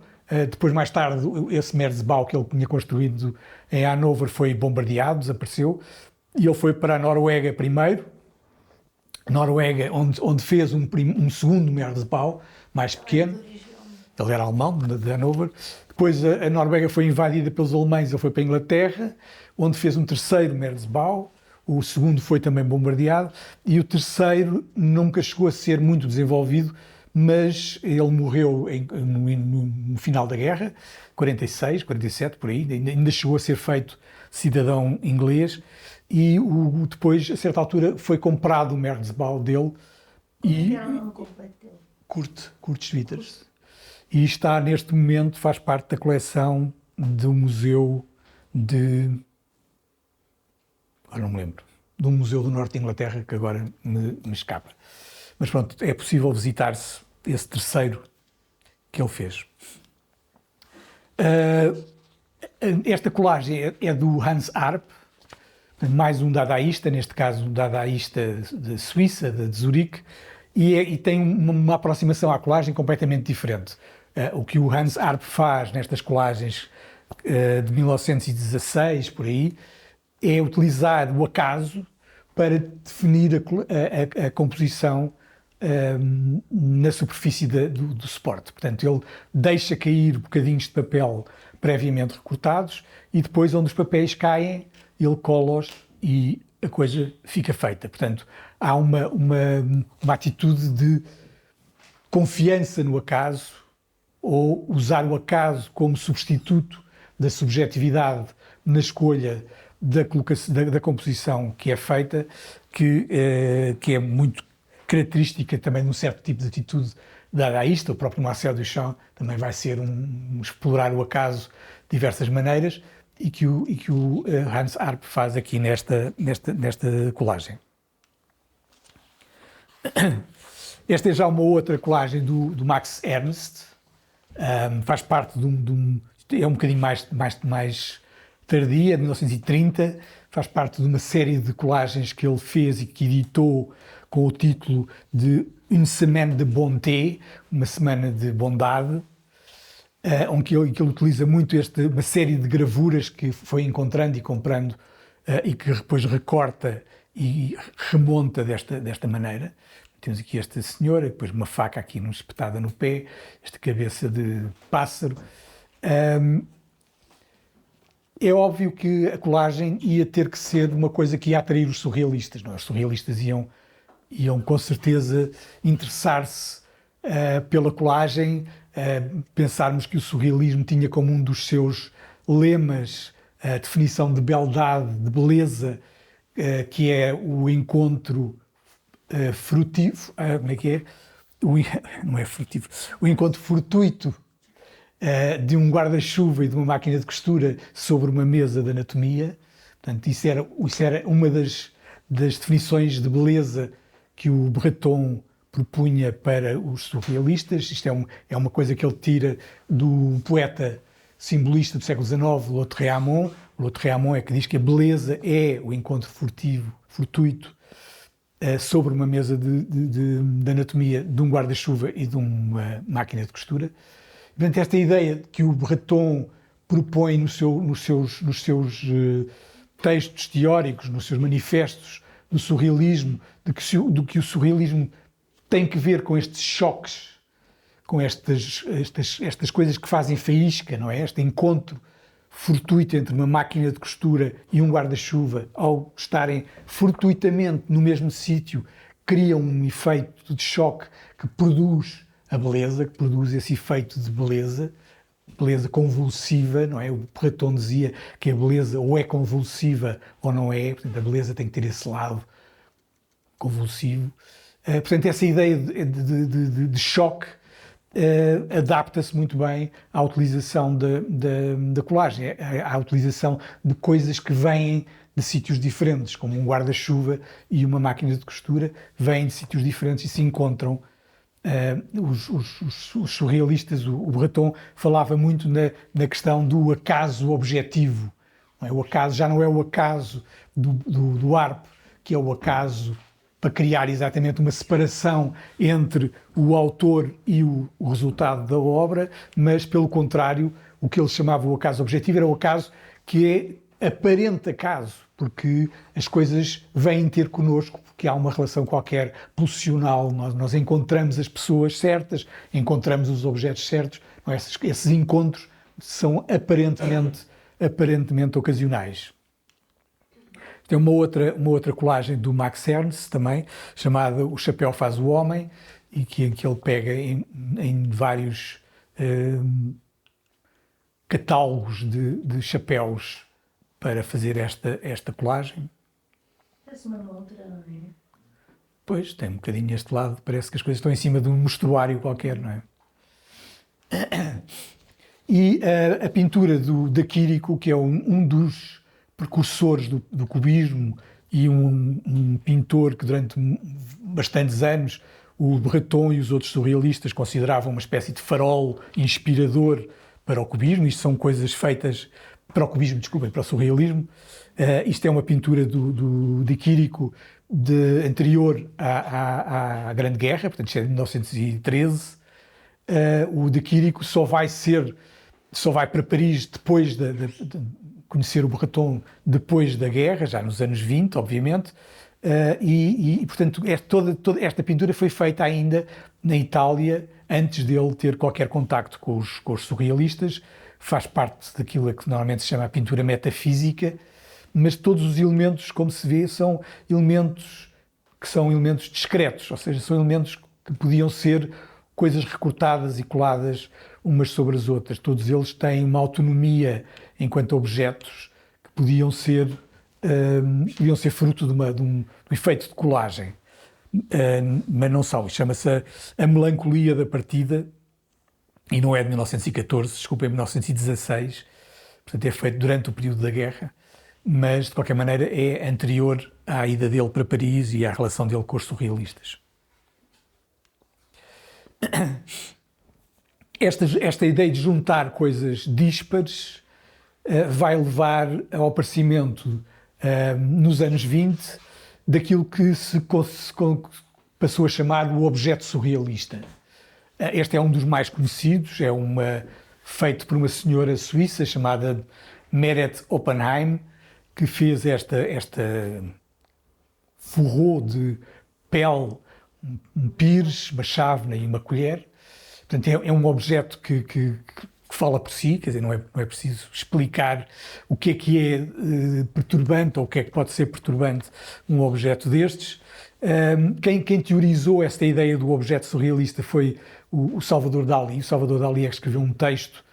Depois, mais tarde, esse Merzbau que ele tinha construído em Hannover foi bombardeado, desapareceu, e ele foi para a Noruega primeiro, Noruega, onde fez um segundo Merzbau, mais pequeno. Ele era alemão, de Hannover. Depois a Noruega foi invadida pelos alemães, ele foi para a Inglaterra, onde fez um terceiro Merzbau. O segundo foi também bombardeado, e o terceiro nunca chegou a ser muito desenvolvido, mas ele morreu no final da guerra, 46, 47, por aí, ainda chegou a ser feito cidadão inglês, e depois, a certa altura, foi comprado o Merzbau dele, e Kurt Schwitters. E está, neste momento, faz parte da coleção do museu agora não me lembro, de um museu do norte de Inglaterra, que agora me escapa. Mas pronto, é possível visitar-se esse terceiro que ele fez. Esta colagem é do Hans Arp, mais um dadaísta, neste caso um dadaísta de Suíça, de Zurique, e tem uma aproximação à colagem completamente diferente. O que o Hans Arp faz nestas colagens de 1916, por aí, é utilizar o acaso para definir a composição na superfície do suporte. Portanto, ele deixa cair bocadinhos de papel previamente recortados e depois, onde os papéis caem, ele cola-os e a coisa fica feita. Portanto, há uma atitude de confiança no acaso, ou usar o acaso como substituto da subjetividade na escolha da composição que é feita, que é muito característica também de um certo tipo de atitude dadaísta. O próprio Marcel Duchamp também vai ser explorar o acaso de diversas maneiras, e que o Hans Arp faz aqui nesta colagem. Esta é já uma outra colagem do Max Ernst, faz parte é um bocadinho mais tardia, de 1930, faz parte de uma série de colagens que ele fez e que editou com o título de Une semaine de bonté, uma semana de bondade, onde ele utiliza muito uma série de gravuras que foi encontrando e comprando e que depois recorta e remonta desta maneira. Temos aqui esta senhora, depois uma faca aqui espetada no pé, esta cabeça de pássaro. É óbvio que a colagem ia ter que ser uma coisa que ia atrair os surrealistas. Não é? Os surrealistas iam com certeza interessar-se pela colagem, pensarmos que o surrealismo tinha como um dos seus lemas a definição de beldade, de beleza, que é o encontro frutivo, como é que é? Não é frutivo, o encontro fortuito de um guarda-chuva e de uma máquina de costura sobre uma mesa de anatomia. Portanto, isso era uma das definições de beleza que o Breton propunha para os surrealistas. Isto é uma coisa que ele tira do poeta simbolista do século XIX, Lautréamont. Lautréamont é que diz que a beleza é o encontro fortuito sobre uma mesa de anatomia de um guarda-chuva e de uma máquina de costura. Portanto, esta ideia que o Breton propõe nos seus textos teóricos, nos seus manifestos do surrealismo, do que o surrealismo tem que ver com estes choques, com estas coisas que fazem faísca, não é? Este encontro fortuito entre uma máquina de costura e um guarda-chuva, ao estarem fortuitamente no mesmo sítio, criam um efeito de choque que produz a beleza, que produz esse efeito de beleza convulsiva, não é? O Breton dizia que a beleza ou é convulsiva ou não é, portanto a beleza tem que ter esse lado convulsivo. Portanto, essa ideia de choque adapta-se muito bem à utilização da colagem, à utilização de coisas que vêm de sítios diferentes, como um guarda-chuva e uma máquina de costura, vêm de sítios diferentes e se encontram. Os surrealistas, o Breton falava muito na questão do acaso objetivo. Não é? O acaso já não é o acaso do arpe, que é o acaso para criar exatamente uma separação entre o autor e o resultado da obra, mas, pelo contrário, o que ele chamava o acaso objetivo era o acaso que é aparente acaso, porque as coisas vêm ter connosco, porque há uma relação qualquer pulsional, nós encontramos as pessoas certas, encontramos os objetos certos, esses encontros são aparentemente ocasionais. Tem uma outra colagem do Max Ernst também, chamada O Chapéu Faz o Homem, e que ele pega em vários catálogos de chapéus para fazer esta colagem. Parece uma outra, não é? Pois, tem um bocadinho este lado, parece que as coisas estão em cima de um mostruário qualquer, não é? E a pintura da Quirico, que é um dos precursores do cubismo e um pintor que durante bastantes anos o Breton e os outros surrealistas consideravam uma espécie de farol inspirador para o cubismo. Isto são coisas feitas para o cubismo, desculpem, para o surrealismo. Isto é uma pintura de Quirico anterior à Grande Guerra, portanto isto é de 1913. O de Quirico só vai para Paris depois de conhecer o Breton depois da guerra, já nos anos 20, obviamente, portanto, toda esta pintura foi feita ainda na Itália, antes dele ter qualquer contacto com os surrealistas. Faz parte daquilo que normalmente se chama a pintura metafísica, mas todos os elementos, como se vê, são elementos discretos, ou seja, são elementos que podiam ser coisas recortadas e coladas umas sobre as outras. Todos eles têm uma autonomia enquanto objetos que podiam ser fruto de um efeito de colagem. Mas não são. Chama-se a melancolia da partida, e não é de 1914, desculpa, é de 1916. Portanto, é feito durante o período da guerra, mas, de qualquer maneira, é anterior à ida dele para Paris e à relação dele com os surrealistas. Esta ideia de juntar coisas díspares vai levar ao aparecimento, nos anos 20, daquilo que se passou a chamar o objeto surrealista. Este é um dos mais conhecidos, feito por uma senhora suíça chamada Meret Oppenheim, que fez esta forró de pele, um pires, uma chávena e uma colher. Portanto, é um objeto que fala por si, quer dizer, não é preciso explicar o que é perturbante ou o que é que pode ser perturbante um objeto destes. Quem teorizou esta ideia do objeto surrealista foi o Salvador Dalí. O Salvador Dalí é que escreveu um texto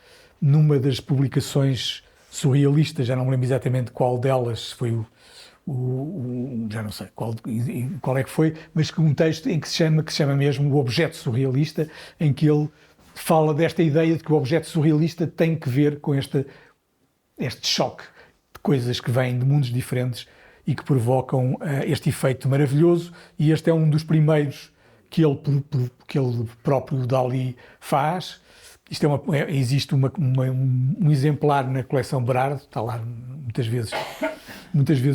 numa das publicações surrealistas, já não me lembro exatamente qual delas, foi já não sei qual é que foi, mas um texto em que se chama mesmo o objeto surrealista, em que ele fala desta ideia de que o objeto surrealista tem que ver com este choque de coisas que vêm de mundos diferentes e que provocam este efeito maravilhoso, e este é um dos primeiros que ele próprio Dalí faz. Existe um exemplar na coleção Berardo, está lá muitas vezes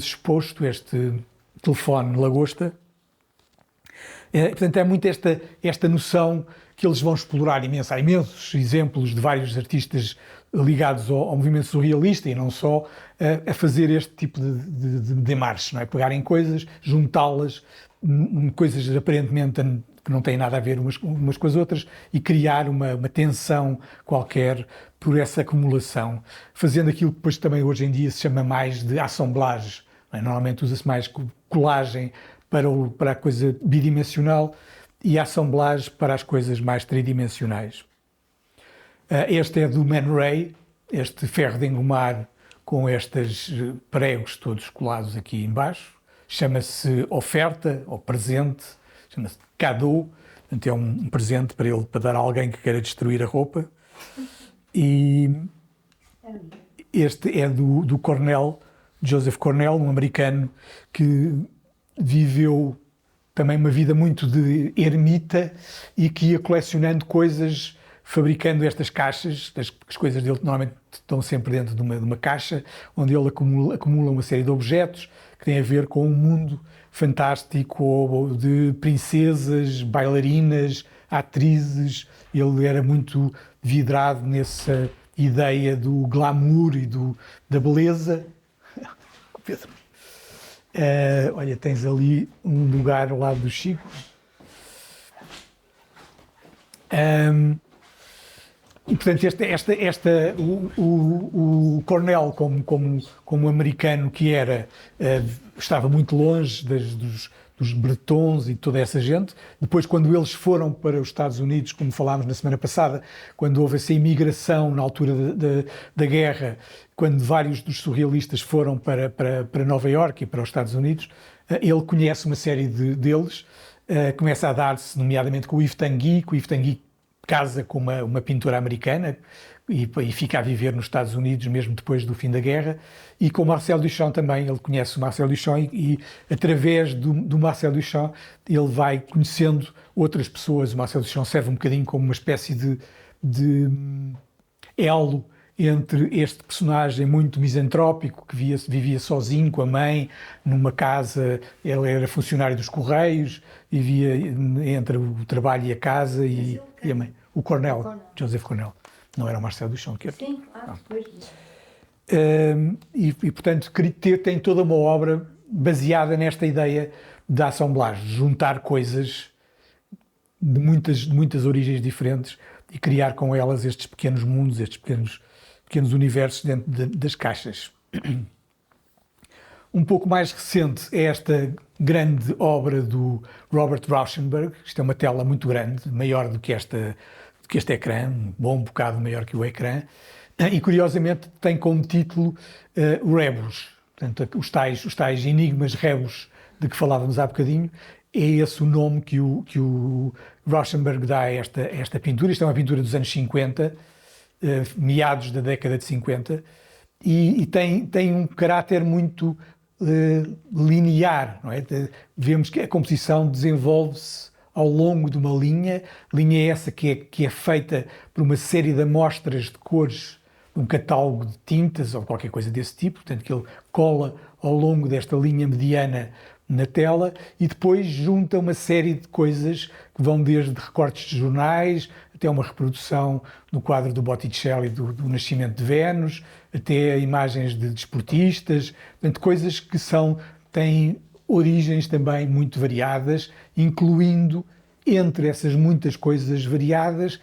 exposto, este telefone lagosta. Portanto, é muito esta noção que eles vão explorar imenso. Há imensos exemplos de vários artistas ligados ao movimento surrealista e não só, a fazer este tipo de demarches, não é? Pegarem coisas, juntá-las, coisas aparentemente que não têm nada a ver umas com as outras, e criar uma tensão qualquer por essa acumulação, fazendo aquilo que depois também hoje em dia se chama mais de assemblage. Não é? Normalmente usa-se mais colagem para a coisa bidimensional e assemblage para as coisas mais tridimensionais. Este é do Man Ray, este ferro de engomar com estes pregos todos colados aqui em baixo, chama-se oferta ou presente, chama-se cadeau, portanto é um presente para ele, para dar a alguém que queira destruir a roupa. E este é do Cornell, Joseph Cornell, um americano que viveu também uma vida muito de ermita e que ia colecionando coisas, fabricando estas caixas. As coisas dele normalmente estão sempre dentro de uma caixa, onde ele acumula uma série de objetos que têm a ver com um mundo fantástico de princesas, bailarinas, atrizes. Ele era muito vidrado nessa ideia do glamour e da beleza. Pedro, olha, tens ali um lugar ao lado do Chico. E, portanto, o Cornell, como americano que era, estava muito longe dos bretons e toda essa gente. Depois, quando eles foram para os Estados Unidos, como falámos na semana passada, quando houve essa imigração na altura da guerra, quando vários dos surrealistas foram para Nova Iorque e para os Estados Unidos, ele conhece uma série deles, começa a dar-se, nomeadamente com o Yves Tanguy, que o Yves Tanguy casa com uma pintora americana e fica a viver nos Estados Unidos mesmo depois do fim da guerra, e com o Marcel Duchamp também. Ele conhece o Marcel Duchamp e através do Marcel Duchamp ele vai conhecendo outras pessoas. O Marcel Duchamp serve um bocadinho como uma espécie de elo entre este personagem muito misantrópico que vivia sozinho com a mãe numa casa. Ele era funcionário dos Correios e vivia entre o trabalho e a casa e a mãe. O Cornell, Joseph Cornell. Não era o Marcel Duchamp que era. Sim, claro, depois. E, portanto, tem toda uma obra baseada nesta ideia da assemblagem, juntar coisas de muitas origens diferentes e criar com elas estes pequenos mundos, estes pequenos universos dentro das caixas. Um pouco mais recente é esta grande obra do Robert Rauschenberg. Isto é uma tela muito grande, maior do que este ecrã, um bom bocado maior que o ecrã, e curiosamente tem como título Rebus, portanto os tais enigmas Rebus de que falávamos há bocadinho. É esse o nome que o Rauschenberg dá a esta pintura. Isto é uma pintura dos anos 50, meados da década de 50, e tem um caráter muito linear, não é? Vemos que a composição desenvolve-se ao longo de uma linha essa que é feita por uma série de amostras de cores, um catálogo de tintas ou qualquer coisa desse tipo, portanto que ele cola ao longo desta linha mediana na tela e depois junta uma série de coisas que vão desde recortes de jornais até uma reprodução no quadro do Botticelli do Nascimento de Vênus, até imagens de desportistas, portanto coisas que têm origens também muito variadas, incluindo entre essas muitas coisas variadas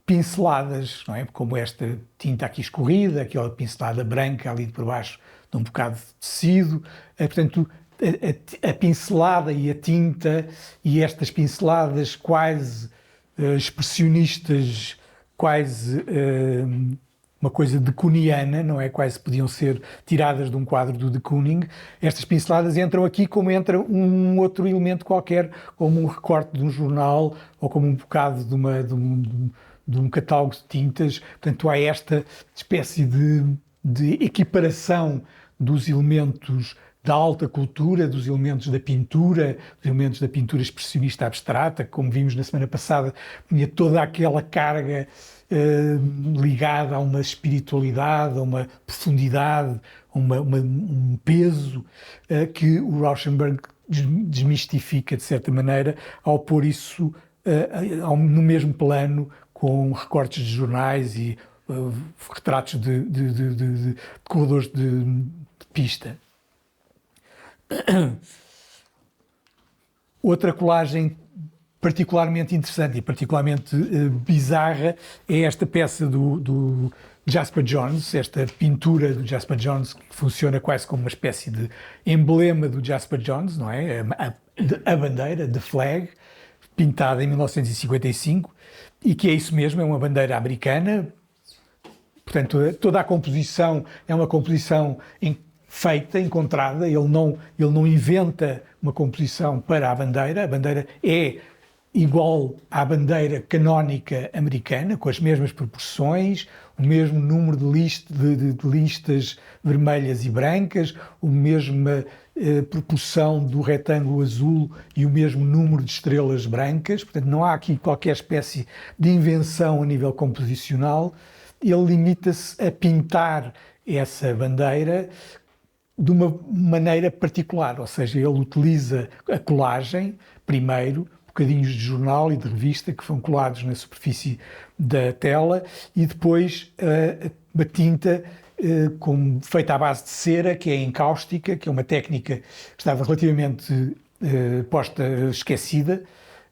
pinceladas, não é? Como esta tinta aqui escorrida, aquela pincelada branca ali por baixo de um bocado de tecido, portanto a pincelada e a tinta e estas pinceladas quase expressionistas, quase uma coisa de Kuniana, não é? Quase podiam ser tiradas de um quadro do de Kooning. Estas pinceladas entram aqui como entra um outro elemento qualquer, como um recorte de um jornal ou como um bocado de um catálogo de tintas. Portanto, há esta espécie de equiparação dos elementos da alta cultura, dos elementos da pintura expressionista abstrata, que, como vimos na semana passada, tinha toda aquela carga ligada a uma espiritualidade, a uma profundidade, a um peso que o Rauschenberg desmistifica de certa maneira ao pôr isso no mesmo plano com recortes de jornais e retratos de corredores de pista. Outra colagem particularmente interessante e particularmente bizarra é esta peça do Jasper Johns, esta pintura do Jasper Johns que funciona quase como uma espécie de emblema do Jasper Johns, não é? A bandeira, the flag, pintada em 1955, e que é isso mesmo, é uma bandeira americana. Portanto, toda a composição é uma composição feita, encontrada, ele não inventa uma composição para a bandeira é igual à bandeira canónica americana, com as mesmas proporções, o mesmo número de listas vermelhas e brancas, a mesma proporção do retângulo azul e o mesmo número de estrelas brancas. Portanto, não há aqui qualquer espécie de invenção a nível composicional. Ele limita-se a pintar essa bandeira de uma maneira particular, ou seja, ele utiliza a colagem, primeiro, bocadinhos de jornal e de revista que foram colados na superfície da tela e depois a tinta feita à base de cera, que é encáustica, que é uma técnica que estava relativamente esquecida,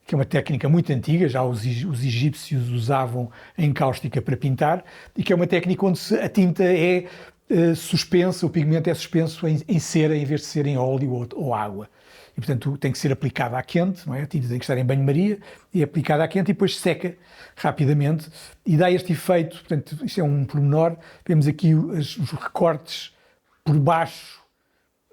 que é uma técnica muito antiga, já os egípcios usavam a encáustica para pintar, e que é uma técnica onde a tinta é suspensa, o pigmento é suspenso em cera em vez de ser em óleo ou água. E, portanto, tem que ser aplicada à quente, não é? A tinta tem que estar em banho-maria e é aplicada à quente e depois seca rapidamente e dá este efeito. Portanto, isto é um pormenor. Vemos aqui os recortes por baixo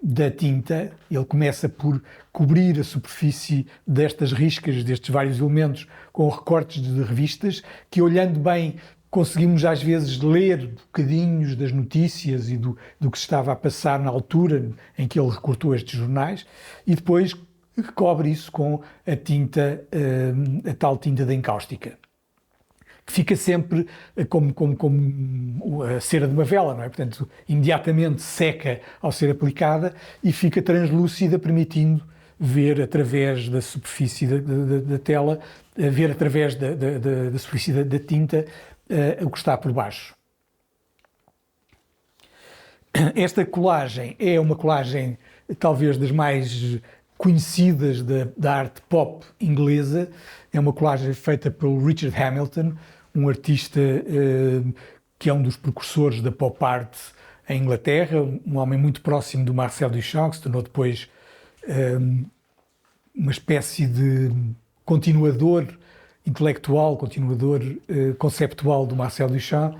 da tinta. Ele começa por cobrir a superfície destas riscas, destes vários elementos, com recortes de revistas, que olhando bem conseguimos às vezes ler bocadinhos das notícias e do que se estava a passar na altura em que ele recortou estes jornais e depois recobre isso com a tinta, a tal tinta da encáustica, que fica sempre como a cera de uma vela, não é? Portanto, imediatamente seca ao ser aplicada e fica translúcida, permitindo ver através da superfície da tela, ver através da superfície da tinta o que está por baixo. Esta colagem é uma colagem talvez das mais conhecidas da arte pop inglesa. É uma colagem feita pelo Richard Hamilton, um artista que é um dos precursores da pop art em Inglaterra, um homem muito próximo do Marcel Duchamp, que se tornou depois uma espécie de continuador intelectual, continuador conceptual do Marcel Duchamp.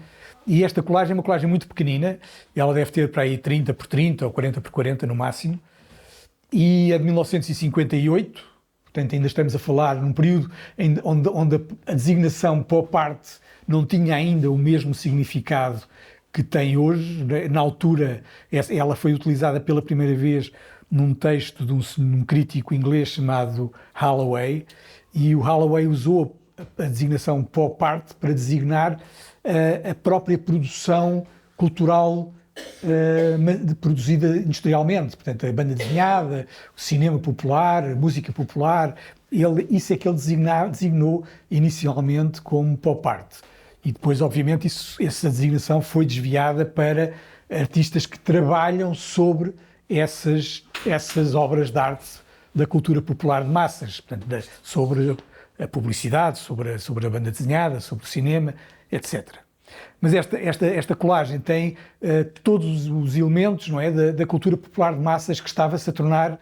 E esta colagem é uma colagem muito pequenina, ela deve ter para aí 30 por 30 ou 40 por 40 no máximo, e é de 1958, portanto ainda estamos a falar num período onde a designação pop art não tinha ainda o mesmo significado que tem hoje. Na altura ela foi utilizada pela primeira vez num texto de um crítico inglês chamado Holloway, e o Holloway usou a designação pop art para designar a própria produção cultural produzida industrialmente, portanto a banda desenhada, o cinema popular, a música popular, isso é que ele designou inicialmente como pop art. E depois, obviamente, essa designação foi desviada para artistas que trabalham sobre essas obras de arte da cultura popular de massas, portanto, sobre a publicidade, sobre a banda desenhada, sobre o cinema, etc. Mas esta colagem tem todos os elementos, não é, da cultura popular de massas que estava-se a tornar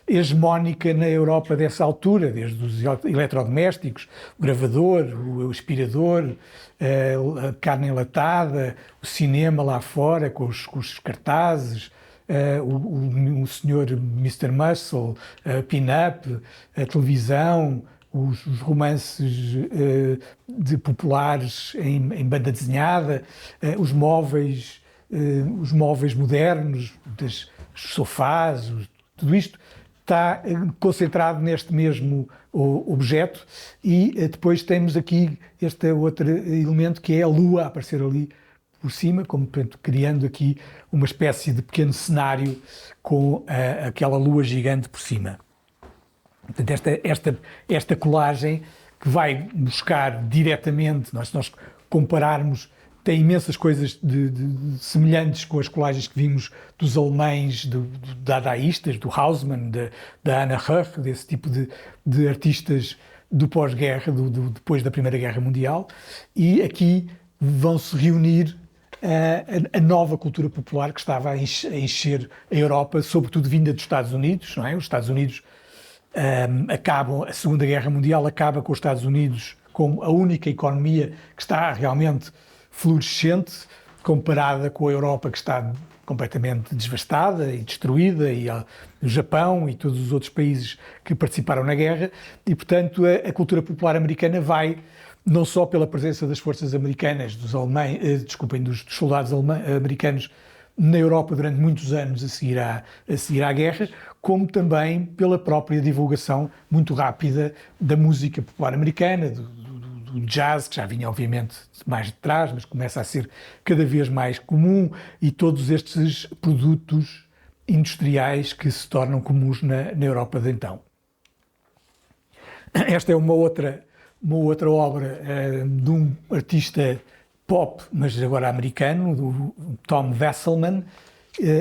hegemónica na Europa dessa altura, desde os eletrodomésticos, o gravador, o aspirador, a carne enlatada, o cinema lá fora com os cartazes, o senhor Mr. Muscle, a pin-up, a televisão, os romances populares em banda desenhada, os móveis modernos, os sofás, tudo isto está concentrado neste mesmo objeto. E depois temos aqui este outro elemento que é a lua a aparecer ali por cima, como, portanto, criando aqui uma espécie de pequeno cenário com aquela lua gigante por cima. Portanto, esta colagem que vai buscar diretamente, se nós compararmos, tem imensas coisas semelhantes com as colagens que vimos dos alemães, dadaístas, do Haussmann, da Anna Höch, desse tipo de artistas do pós-guerra, depois da Primeira Guerra Mundial, e aqui vão-se reunir a nova cultura popular que estava a encher a Europa, sobretudo vinda dos Estados Unidos, não é? Os Estados Unidos a Segunda Guerra Mundial acaba com os Estados Unidos como a única economia que está realmente florescente, comparada com a Europa que está completamente devastada e destruída, e o Japão e todos os outros países que participaram na guerra, e portanto a cultura popular americana vai, não só pela presença das forças americanas, dos soldados americanos na Europa durante muitos anos a seguir à guerra, como também pela própria divulgação muito rápida da música popular americana, do jazz, que já vinha obviamente mais de trás, mas começa a ser cada vez mais comum, e todos estes produtos industriais que se tornam comuns na Europa de então. Esta é uma outra obra de um artista pop, mas agora americano, do Tom Wasserman,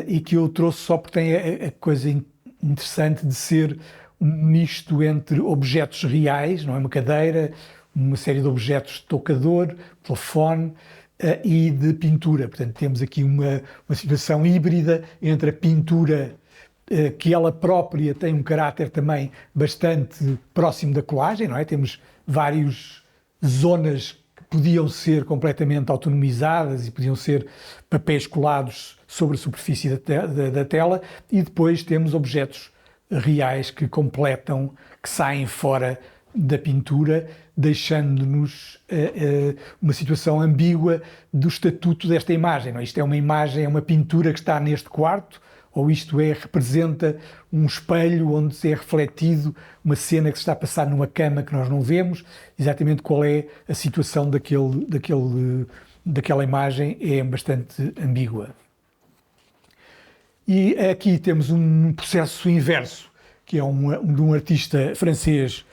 e que eu trouxe só porque tem a coisa interessante de ser um misto entre objetos reais, não é, uma cadeira, uma série de objetos de tocador, telefone e de pintura. Portanto, temos aqui uma situação híbrida entre a pintura, que ela própria tem um caráter também bastante próximo da colagem, não é? Temos várias zonas que podiam ser completamente autonomizadas e podiam ser papéis colados sobre a superfície da tela, e depois temos objetos reais que completam, que saem fora da pintura, deixando-nos uma situação ambígua do estatuto desta imagem. Não é? Isto é uma imagem, é uma pintura que está neste quarto, ou isto representa um espelho onde é refletido uma cena que se está a passar numa cama que nós não vemos. Exatamente qual é a situação daquela imagem é bastante ambígua. E aqui temos um processo inverso, que é de um artista francês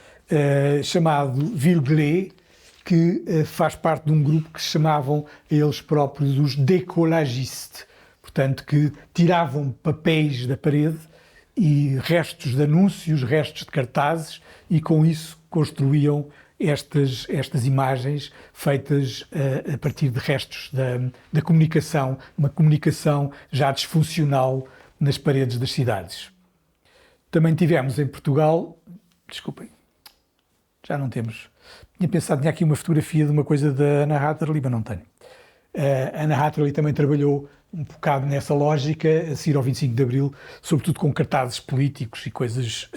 chamado Villeglé, que faz parte de um grupo que se chamavam a eles próprios os décollagistes, portanto, que tiravam papéis da parede e restos de anúncios, restos de cartazes, e com isso construíam estas imagens feitas a partir de restos da comunicação, uma comunicação já disfuncional nas paredes das cidades. Também tivemos em Portugal, desculpem, já não temos, tinha aqui uma fotografia de uma coisa da Anna Hatherley, mas não tenho. A Anna Hatherley também trabalhou um bocado nessa lógica, a seguir ao 25 de Abril, sobretudo com cartazes políticos e coisas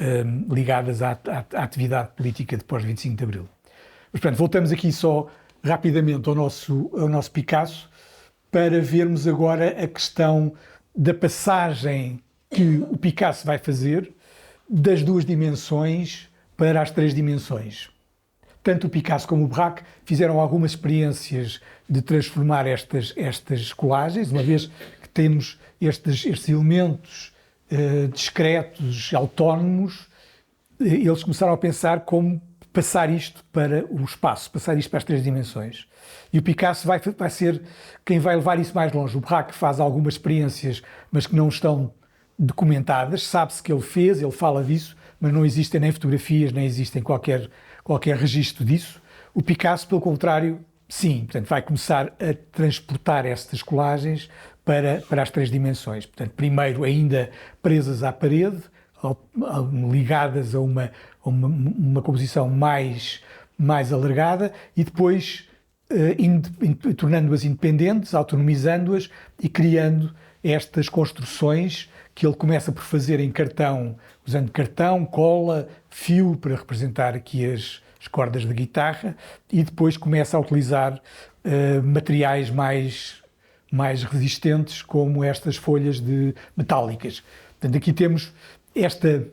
ligadas à atividade política depois do 25 de Abril. Mas, portanto, voltamos aqui só rapidamente ao nosso Picasso, para vermos agora a questão da passagem que o Picasso vai fazer das duas dimensões para as três dimensões. Tanto o Picasso como o Braque fizeram algumas experiências de transformar estas colagens, uma vez que temos estes elementos discretos, autónomos, eles começaram a pensar como passar isto para o espaço, passar isto para as três dimensões. E o Picasso vai ser quem vai levar isso mais longe. O Braque faz algumas experiências, mas que não estão documentadas, sabe-se que ele fez, ele fala disso, mas não existem nem fotografias, nem existem qualquer registro disso. O Picasso, pelo contrário, sim, portanto, vai começar a transportar estas colagens para as três dimensões. Portanto, primeiro ainda presas à parede, ligadas a uma composição mais alargada, e depois tornando-as independentes, autonomizando-as e criando estas construções que ele começa por fazer em cartão, usando cartão, cola, fio para representar aqui as cordas da guitarra, e depois começa a utilizar materiais mais resistentes, como estas folhas metálicas. Portanto, aqui temos esta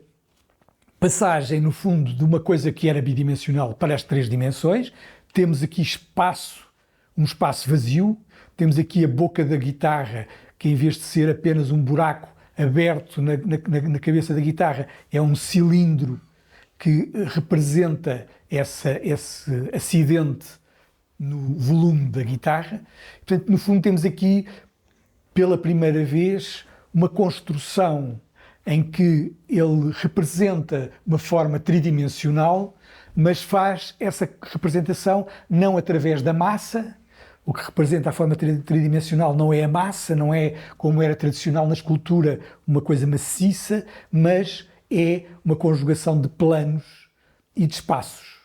passagem, no fundo, de uma coisa que era bidimensional para as três dimensões. Temos aqui um espaço vazio, temos aqui a boca da guitarra, que em vez de ser apenas um buraco aberto na cabeça da guitarra, é um cilindro que representa esse acidente no volume da guitarra. Portanto, no fundo, temos aqui, pela primeira vez, uma construção em que ele representa uma forma tridimensional, mas faz essa representação não através da massa. O que representa a forma tridimensional não é a massa, não é como era tradicional na escultura, uma coisa maciça, mas é uma conjugação de planos e de espaços.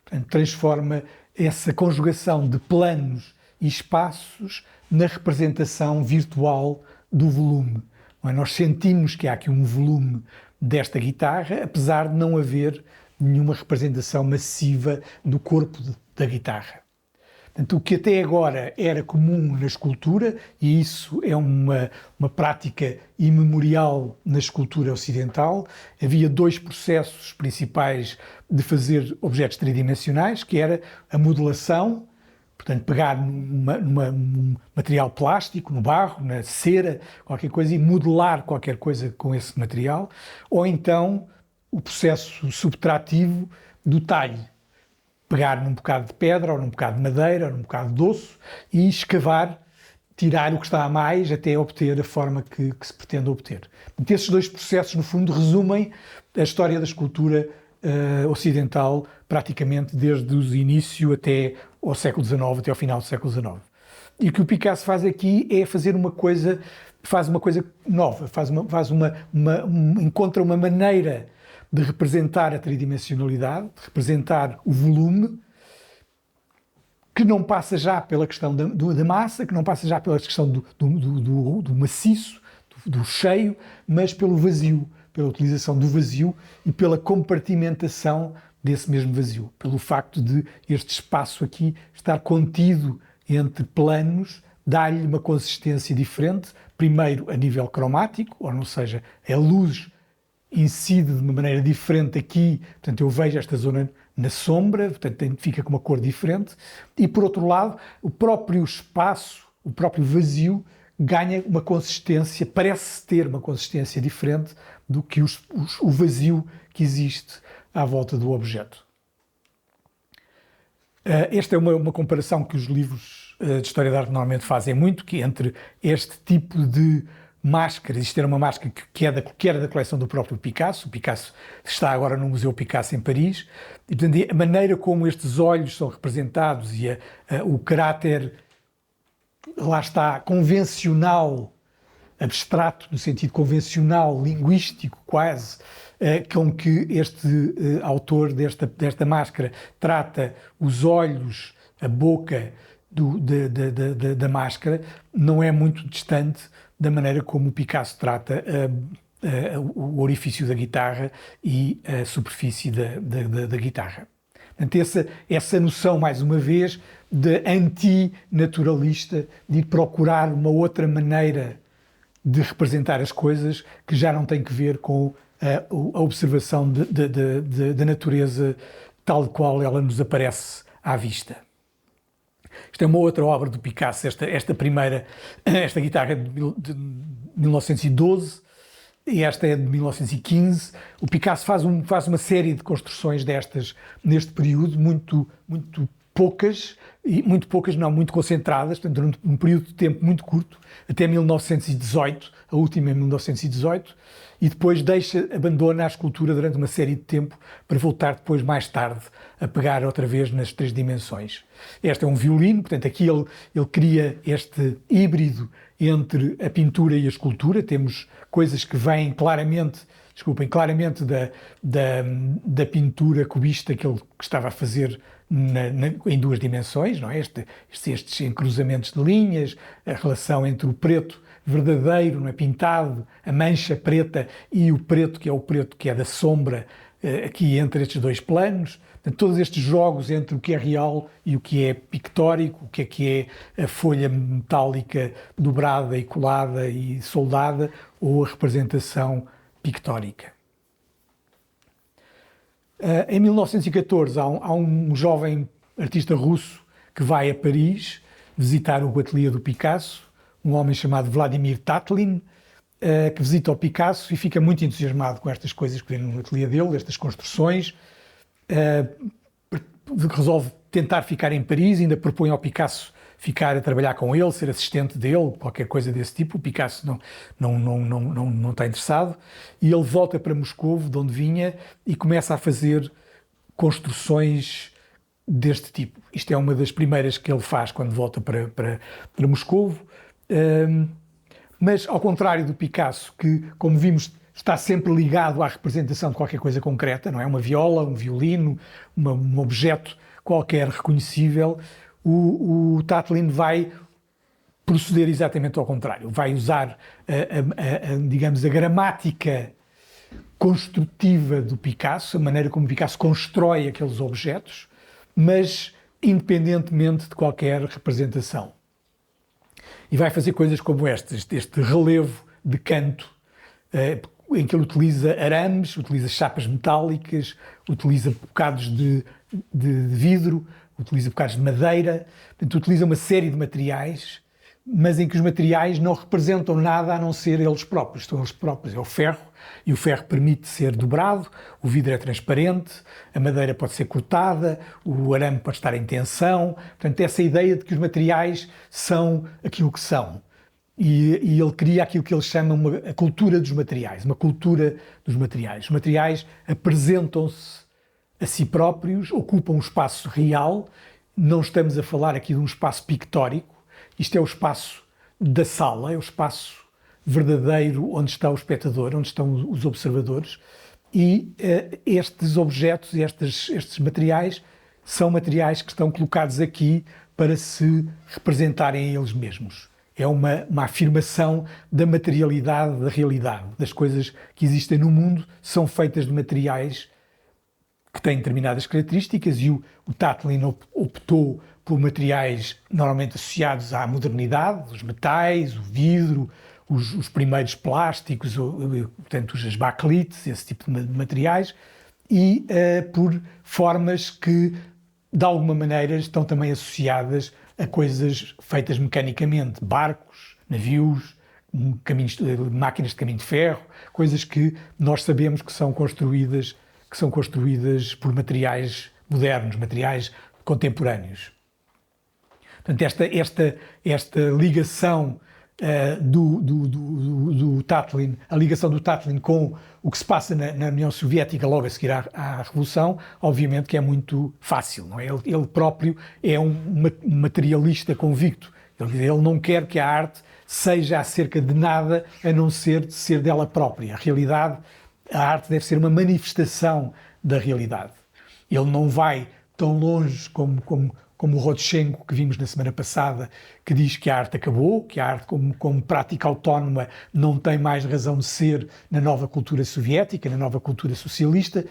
Portanto, transforma essa conjugação de planos e espaços na representação virtual do volume. Não é? Nós sentimos que há aqui um volume desta guitarra, apesar de não haver nenhuma representação massiva do corpo da guitarra. Portanto, o que até agora era comum na escultura, e isso é uma prática imemorial na escultura ocidental, havia dois processos principais de fazer objetos tridimensionais, que era a modelação, portanto, pegar num material plástico, no barro, na cera, qualquer coisa, e modelar qualquer coisa com esse material, ou então o processo subtrativo do talhe. Pegar num bocado de pedra, ou num bocado de madeira, ou num bocado de osso, e escavar, tirar o que está a mais, até obter a forma que se pretende obter. Portanto, esses dois processos, no fundo, resumem a história da escultura ocidental, praticamente desde o início até ao século XIX, até ao final do século XIX. E o que o Picasso faz aqui é fazer uma coisa, faz uma coisa nova, encontra uma maneira de representar a tridimensionalidade, de representar o volume, que não passa já pela questão da massa, que não passa já pela questão do maciço, do cheio, mas pelo vazio, pela utilização do vazio e pela compartimentação desse mesmo vazio, pelo facto de este espaço aqui estar contido entre planos, dá-lhe uma consistência diferente, primeiro a nível cromático, ou seja, a luz incide de uma maneira diferente aqui, portanto eu vejo esta zona na sombra, portanto fica com uma cor diferente, e por outro lado, o próprio espaço, o próprio vazio, ganha uma consistência, parece ter uma consistência diferente do que o vazio que existe à volta do objeto. Esta é uma comparação que os livros de História da Arte normalmente fazem muito, que entre este tipo de máscaras, isto era uma máscara que era da coleção do próprio Picasso. O Picasso está agora no Museu Picasso em Paris, e portanto, a maneira como estes olhos são representados e o caráter, lá está, convencional, abstrato, no sentido convencional, linguístico quase, com que este autor desta máscara trata os olhos, a boca da máscara, não é muito distante da maneira como o Picasso trata o orifício da guitarra e a superfície da guitarra. Portanto, essa noção, mais uma vez, de antinaturalista, de ir procurar uma outra maneira de representar as coisas que já não tem que ver com a observação da natureza tal qual ela nos aparece à vista. Isto é uma outra obra do Picasso, esta guitarra de 1912 e esta é de 1915. O Picasso faz uma série de construções destas neste período, muito poucas, muito concentradas, portanto, durante um período de tempo muito curto, até 1918, a última em 1918, e depois abandona a escultura durante uma série de tempo para voltar depois, mais tarde, a pegar outra vez nas três dimensões. Este é um violino, portanto, aqui ele cria este híbrido entre a pintura e a escultura. Temos coisas que vêm claramente da pintura cubista que ele estava a fazer em duas dimensões, não é? Estes encruzamentos de linhas, a relação entre o preto verdadeiro, não é, pintado, a mancha preta, e o preto que é da sombra, aqui entre estes dois planos. Portanto, todos estes jogos entre o que é real e o que é pictórico, o que é a folha metálica dobrada e colada e soldada, ou a representação pictórica. Em 1914 há um jovem artista russo que vai a Paris visitar o ateliê do Picasso, um homem chamado Vladimir Tatlin, que visita o Picasso e fica muito entusiasmado com estas coisas que vê no ateliê dele, estas construções. Resolve tentar ficar em Paris, ainda propõe ao Picasso ficar a trabalhar com ele, ser assistente dele, qualquer coisa desse tipo. O Picasso não está interessado, e ele volta para Moscovo, de onde vinha, e começa a fazer construções deste tipo. Isto é uma das primeiras que ele faz quando volta para Moscovo, mas ao contrário do Picasso, que, como vimos, está sempre ligado à representação de qualquer coisa concreta, não é? Uma viola, um violino, um objeto qualquer reconhecível. O Tatlin vai proceder exatamente ao contrário. Vai usar, digamos, a gramática construtiva do Picasso, a maneira como Picasso constrói aqueles objetos, mas independentemente de qualquer representação. E vai fazer coisas como este relevo de canto, em que ele utiliza arames, utiliza chapas metálicas, utiliza bocados de vidro, utiliza bocados de madeira, portanto, utiliza uma série de materiais, mas em que os materiais não representam nada a não ser eles próprios. São eles próprios, é o ferro, e o ferro permite ser dobrado, o vidro é transparente, a madeira pode ser cortada, o arame pode estar em tensão. Portanto, essa ideia de que os materiais são aquilo que são. E ele cria aquilo que ele chama a cultura dos materiais, uma cultura dos materiais. Os materiais apresentam-se a si próprios, ocupam um espaço real, não estamos a falar aqui de um espaço pictórico, isto é o espaço da sala, é o espaço verdadeiro onde está o espectador, onde estão os observadores, e estes objetos, estes materiais, são materiais que estão colocados aqui para se representarem a eles mesmos. É uma afirmação da materialidade, da realidade, das coisas que existem no mundo, são feitas de materiais que têm determinadas características, e o Tatlin optou por materiais normalmente associados à modernidade, os metais, o vidro, os primeiros plásticos, portanto, as baquelites, esse tipo de materiais, e por formas que, de alguma maneira, estão também associadas a coisas feitas mecanicamente, barcos, navios, máquinas de caminho de ferro, coisas que nós sabemos que são construídas por materiais modernos, materiais contemporâneos. Portanto, esta ligação do Tatlin, a ligação do Tatlin com o que se passa na União Soviética logo a seguir à Revolução, obviamente que é muito fácil, não é? Ele próprio é um materialista convicto. Ele não quer que a arte seja acerca de nada a não ser de ser dela própria. A arte deve ser uma manifestação da realidade. Ele não vai tão longe como o Rodchenko, que vimos na semana passada, que diz que a arte acabou, que a arte como prática autónoma não tem mais razão de ser na nova cultura soviética, na nova cultura socialista.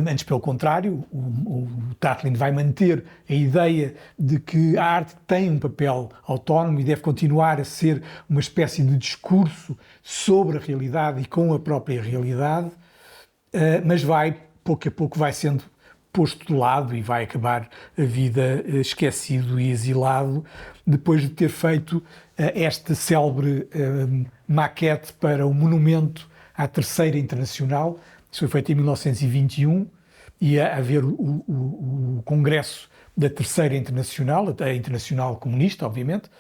Antes, pelo contrário, o Tatlin vai manter a ideia de que a arte tem um papel autónomo e deve continuar a ser uma espécie de discurso sobre a realidade e com a própria realidade, mas pouco a pouco vai sendo posto de lado e vai acabar a vida esquecido e exilado, depois de ter feito esta célebre maquete para o monumento à Terceira Internacional. Isso foi feito em 1921, ia haver o Congresso da Terceira Internacional, a Internacional Comunista, obviamente,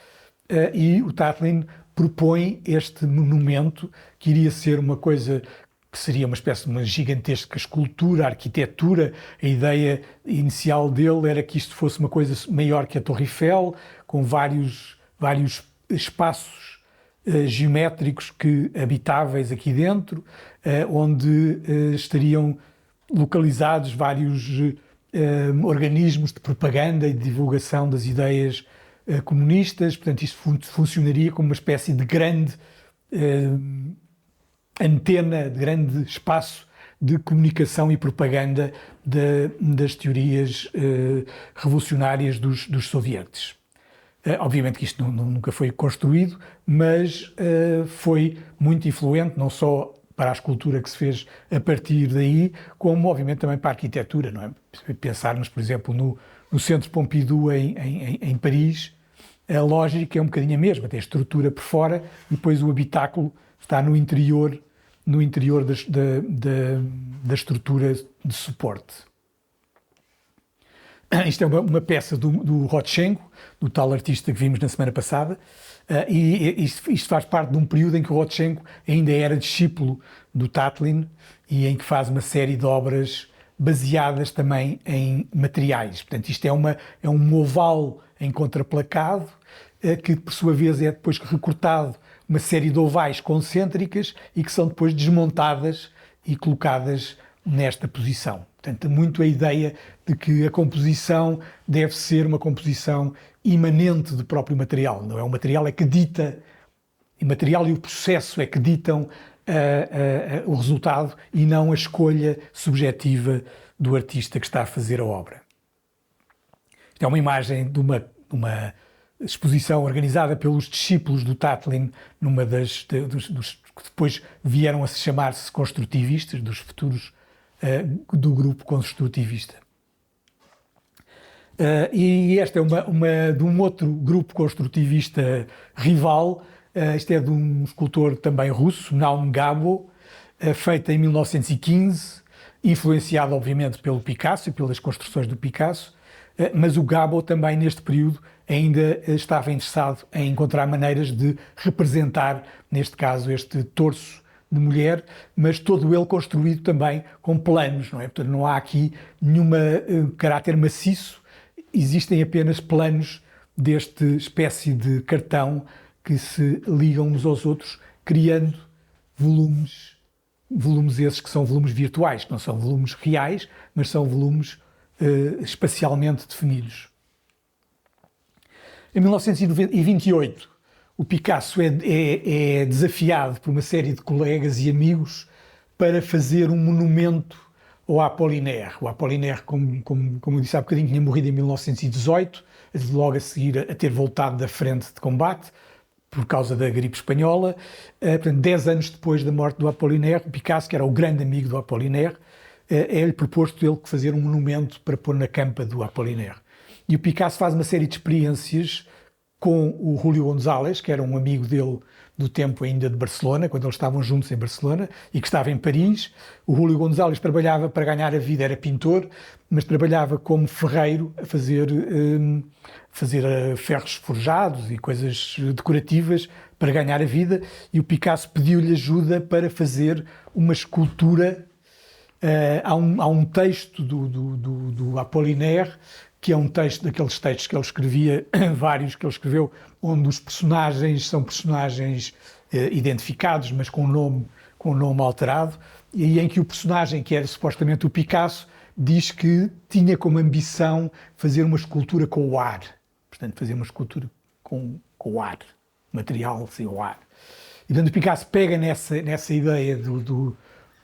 e o Tatlin propõe este monumento, que iria ser uma coisa que seria uma espécie de uma gigantesca escultura, arquitetura. A ideia inicial dele era que isto fosse uma coisa maior que a Torre Eiffel, com vários espaços geométricos habitáveis aqui dentro, onde estariam localizados vários organismos de propaganda e de divulgação das ideias comunistas. Portanto, isto funcionaria como uma espécie de grande antena, de grande espaço de comunicação e propaganda das teorias revolucionárias dos sovietes. Obviamente que isto nunca foi construído, mas foi muito influente, não só para a escultura que se fez a partir daí, como obviamente também para a arquitetura, não é? Se pensarmos, por exemplo, no Centro Pompidou em Paris, a lógica é um bocadinho a mesma, tem a estrutura por fora e depois o habitáculo está no interior da estrutura de suporte. Isto é uma peça do Rodchenko, do tal artista que vimos na semana passada, e isto faz parte de um período em que o Rodchenko ainda era discípulo do Tatlin e em que faz uma série de obras baseadas também em materiais. Portanto, isto é um oval em contraplacado, que por sua vez é depois recortado uma série de ovais concêntricas e que são depois desmontadas e colocadas nesta posição. Portanto, muito a ideia de que a composição deve ser uma composição imanente do próprio material. Não é? O material é que dita, o material e o processo é que ditam o resultado e não a escolha subjetiva do artista que está a fazer a obra. Isto é uma imagem de uma exposição organizada pelos discípulos do Tatlin, numa dos que depois vieram a chamar-se construtivistas, dos futuros do grupo construtivista. E esta é de um outro grupo construtivista rival. Isto é de um escultor também russo, Naum Gabo, feita em 1915, influenciado obviamente pelo Picasso e pelas construções do Picasso, mas o Gabo também neste período ainda estava interessado em encontrar maneiras de representar, neste caso, este torso de mulher, mas todo ele construído também com planos, não é? Portanto, não há aqui nenhum caráter maciço, existem apenas planos desta espécie de cartão que se ligam uns aos outros, criando volumes esses que são volumes virtuais, que não são volumes reais, mas são volumes espacialmente definidos. Em 1928, o Picasso é desafiado por uma série de colegas e amigos para fazer um monumento ao Apollinaire. O Apollinaire, como eu disse há bocadinho, tinha morrido em 1918, logo a seguir a ter voltado da frente de combate, por causa da gripe espanhola. Portanto, 10 anos depois da morte do Apollinaire, o Picasso, que era o grande amigo do Apollinaire, é-lhe proposto ele fazer um monumento para pôr na campa do Apollinaire. E o Picasso faz uma série de experiências com o Júlio González, que era um amigo dele do tempo ainda de Barcelona, quando eles estavam juntos em Barcelona, e que estava em Paris. O Júlio González trabalhava para ganhar a vida, era pintor, mas trabalhava como ferreiro a fazer ferros forjados e coisas decorativas para ganhar a vida, e o Picasso pediu-lhe ajuda para fazer uma escultura. Há um texto do Apollinaire, que é um texto daqueles textos que ele escrevia, vários que ele escreveu, onde os personagens são personagens identificados, mas com o nome alterado, e em que o personagem, que era supostamente o Picasso, diz que tinha como ambição fazer uma escultura com o ar. Portanto, fazer uma escultura com o ar, material sem o ar. E portanto, o Picasso pega nessa ideia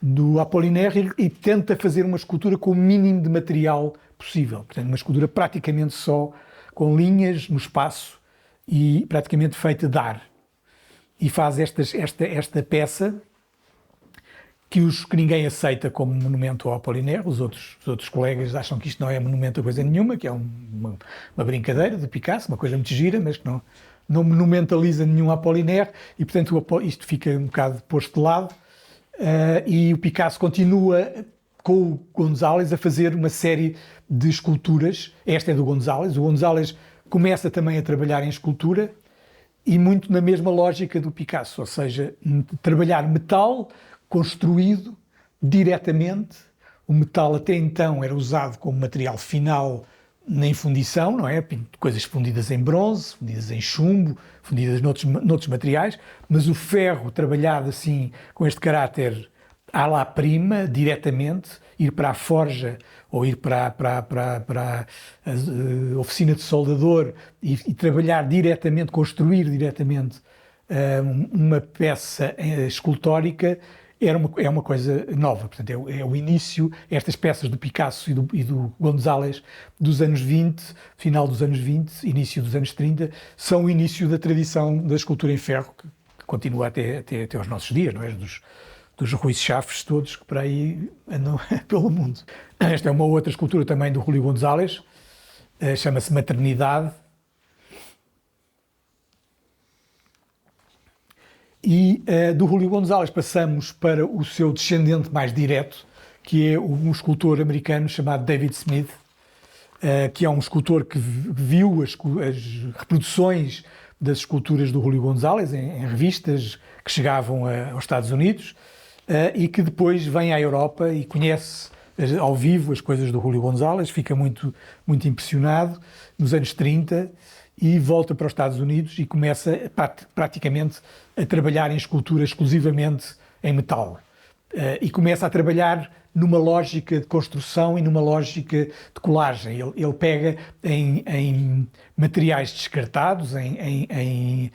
do Apollinaire e tenta fazer uma escultura com o mínimo de material possível. Portanto, uma escultura praticamente só com linhas no espaço e praticamente feita de ar. E faz esta peça que ninguém aceita como monumento ao Apollinaire. Os outros colegas acham que isto não é monumento a coisa nenhuma, que é uma brincadeira de Picasso, uma coisa muito gira, mas que não monumentaliza nenhum Apollinaire, e portanto isto fica um bocado posto de lado. E o Picasso continua com o González a fazer uma série de esculturas. Esta é do González. O González começa também a trabalhar em escultura e muito na mesma lógica do Picasso, ou seja, trabalhar metal construído diretamente. O metal até então era usado como material final em fundição, não é? Coisas fundidas em bronze, fundidas em chumbo, fundidas noutros materiais, mas o ferro trabalhado assim, com este caráter à la prima, diretamente, ir para a forja ou ir para a oficina de soldador e trabalhar diretamente, construir diretamente uma peça escultórica, é uma coisa nova. Portanto, é o início, estas peças do Picasso e do González dos anos 20, final dos anos 20, início dos anos 30, são o início da tradição da escultura em ferro, que continua até aos nossos dias, não é? Dos Rui Chaves todos que por aí andam pelo mundo. Esta é uma outra escultura também do Júlio González, chama-se Maternidade. E do Júlio González passamos para o seu descendente mais direto, que é um escultor americano chamado David Smith, que é um escultor que viu as reproduções das esculturas do Júlio González em revistas que chegavam aos Estados Unidos, e que depois vem à Europa e conhece ao vivo as coisas do Júlio González, fica muito, muito impressionado nos anos 30 e volta para os Estados Unidos e começa praticamente a trabalhar em escultura exclusivamente em metal. e começa a trabalhar numa lógica de construção e numa lógica de colagem. Ele pega em materiais descartados, em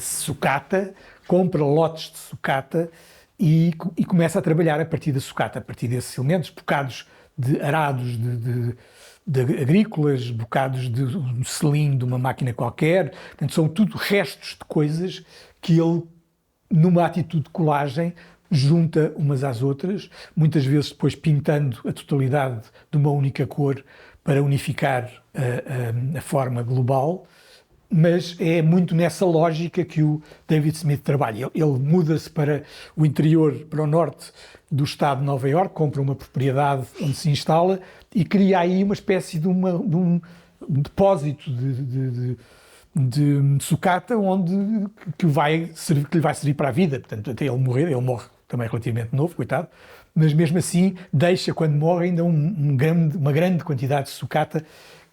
sucata, compra lotes de sucata e começa a trabalhar a partir da sucata, a partir desses elementos, bocados de arados de agrícolas, bocados de um selim de uma máquina qualquer. Portanto, são tudo restos de coisas que ele, numa atitude de colagem, junta umas às outras, muitas vezes depois pintando a totalidade de uma única cor para unificar a forma global, mas é muito nessa lógica que o David Smith trabalha. Ele muda-se para o interior, para o norte do estado de Nova Iorque, compra uma propriedade onde se instala e cria aí uma espécie de um depósito de sucata que lhe vai servir para a vida. Portanto, até ele morre também relativamente novo, coitado, mas mesmo assim deixa, quando morre, ainda uma grande quantidade de sucata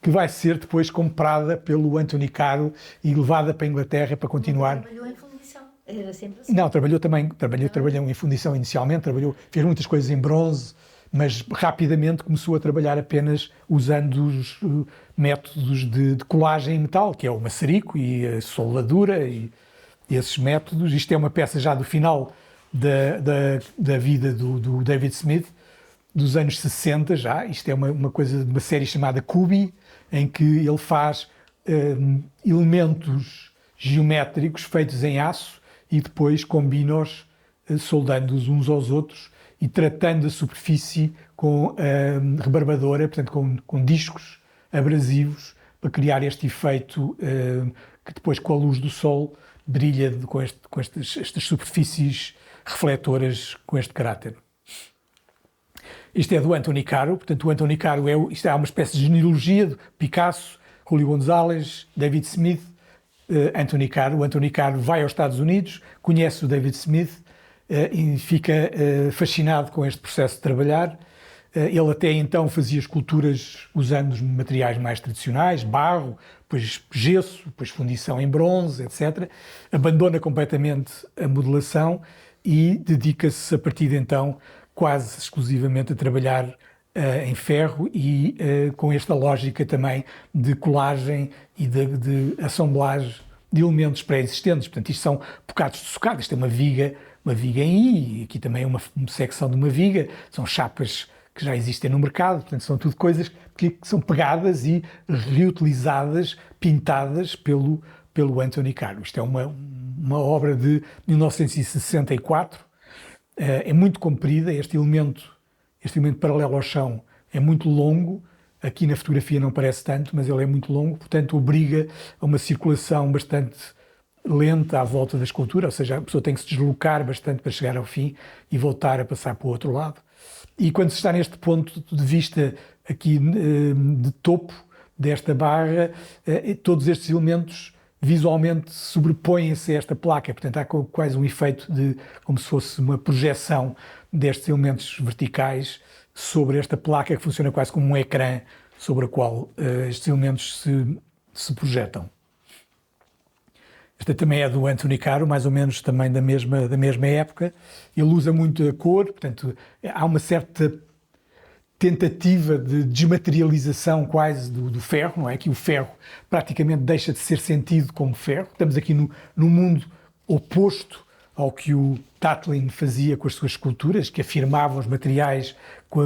que vai ser depois comprada pelo Anthony Caro e levada para a Inglaterra para continuar. Trabalhou em fundição? Era sempre assim? Não, trabalhou em fundição inicialmente, fez muitas coisas em bronze, mas rapidamente começou a trabalhar apenas usando os métodos de colagem em metal, que é o maçarico e a soldadura e esses métodos. Isto é uma peça já do final da vida do David Smith, dos anos 60 já. Isto é uma coisa de uma série chamada Cubi, em que ele faz elementos geométricos feitos em aço e depois combina-os, soldando-os uns aos outros e tratando a superfície com rebarbadora, portanto com discos abrasivos, para criar este efeito que depois, com a luz do sol, brilha com estas superfícies refletoras com este caráter. Isto é do Anthony Caro, portanto o Anthony Caro isto é uma espécie de genealogia de Picasso, Julio González, David Smith, Anthony Caro. O Anthony Caro vai aos Estados Unidos, conhece o David Smith e fica fascinado com este processo de trabalhar. Ele até então fazia esculturas usando os materiais mais tradicionais, barro, depois gesso, depois fundição em bronze, etc. Abandona completamente a modelação e dedica-se a partir de então quase exclusivamente a trabalhar em ferro e com esta lógica também de colagem e de assemblagem de elementos pré-existentes. Portanto, isto são bocados de sucata, isto é uma viga em I, aqui também é uma secção de uma viga, são chapas que já existem no mercado, portanto são tudo coisas que são pegadas e reutilizadas, pintadas pelo Anthony Caro. Isto é uma obra de 1964, é muito comprida, este elemento paralelo ao chão é muito longo, aqui na fotografia não parece tanto, mas ele é muito longo, portanto obriga a uma circulação bastante lenta à volta da escultura, ou seja, a pessoa tem que se deslocar bastante para chegar ao fim e voltar a passar para o outro lado. E quando se está neste ponto de vista aqui de topo desta barra, todos estes elementos visualmente sobrepõem-se a esta placa, portanto há quase um efeito de como se fosse uma projeção destes elementos verticais sobre esta placa que funciona quase como um ecrã sobre a qual estes elementos se projetam. Esta também é do Anthony Caro, mais ou menos também da mesma época. Ele usa muito a cor, portanto há uma certa tentativa de desmaterialização quase do ferro, não é? Que o ferro praticamente deixa de ser sentido como ferro. Estamos aqui no mundo oposto ao que o Tatlin fazia com as suas esculturas, que afirmavam os materiais com a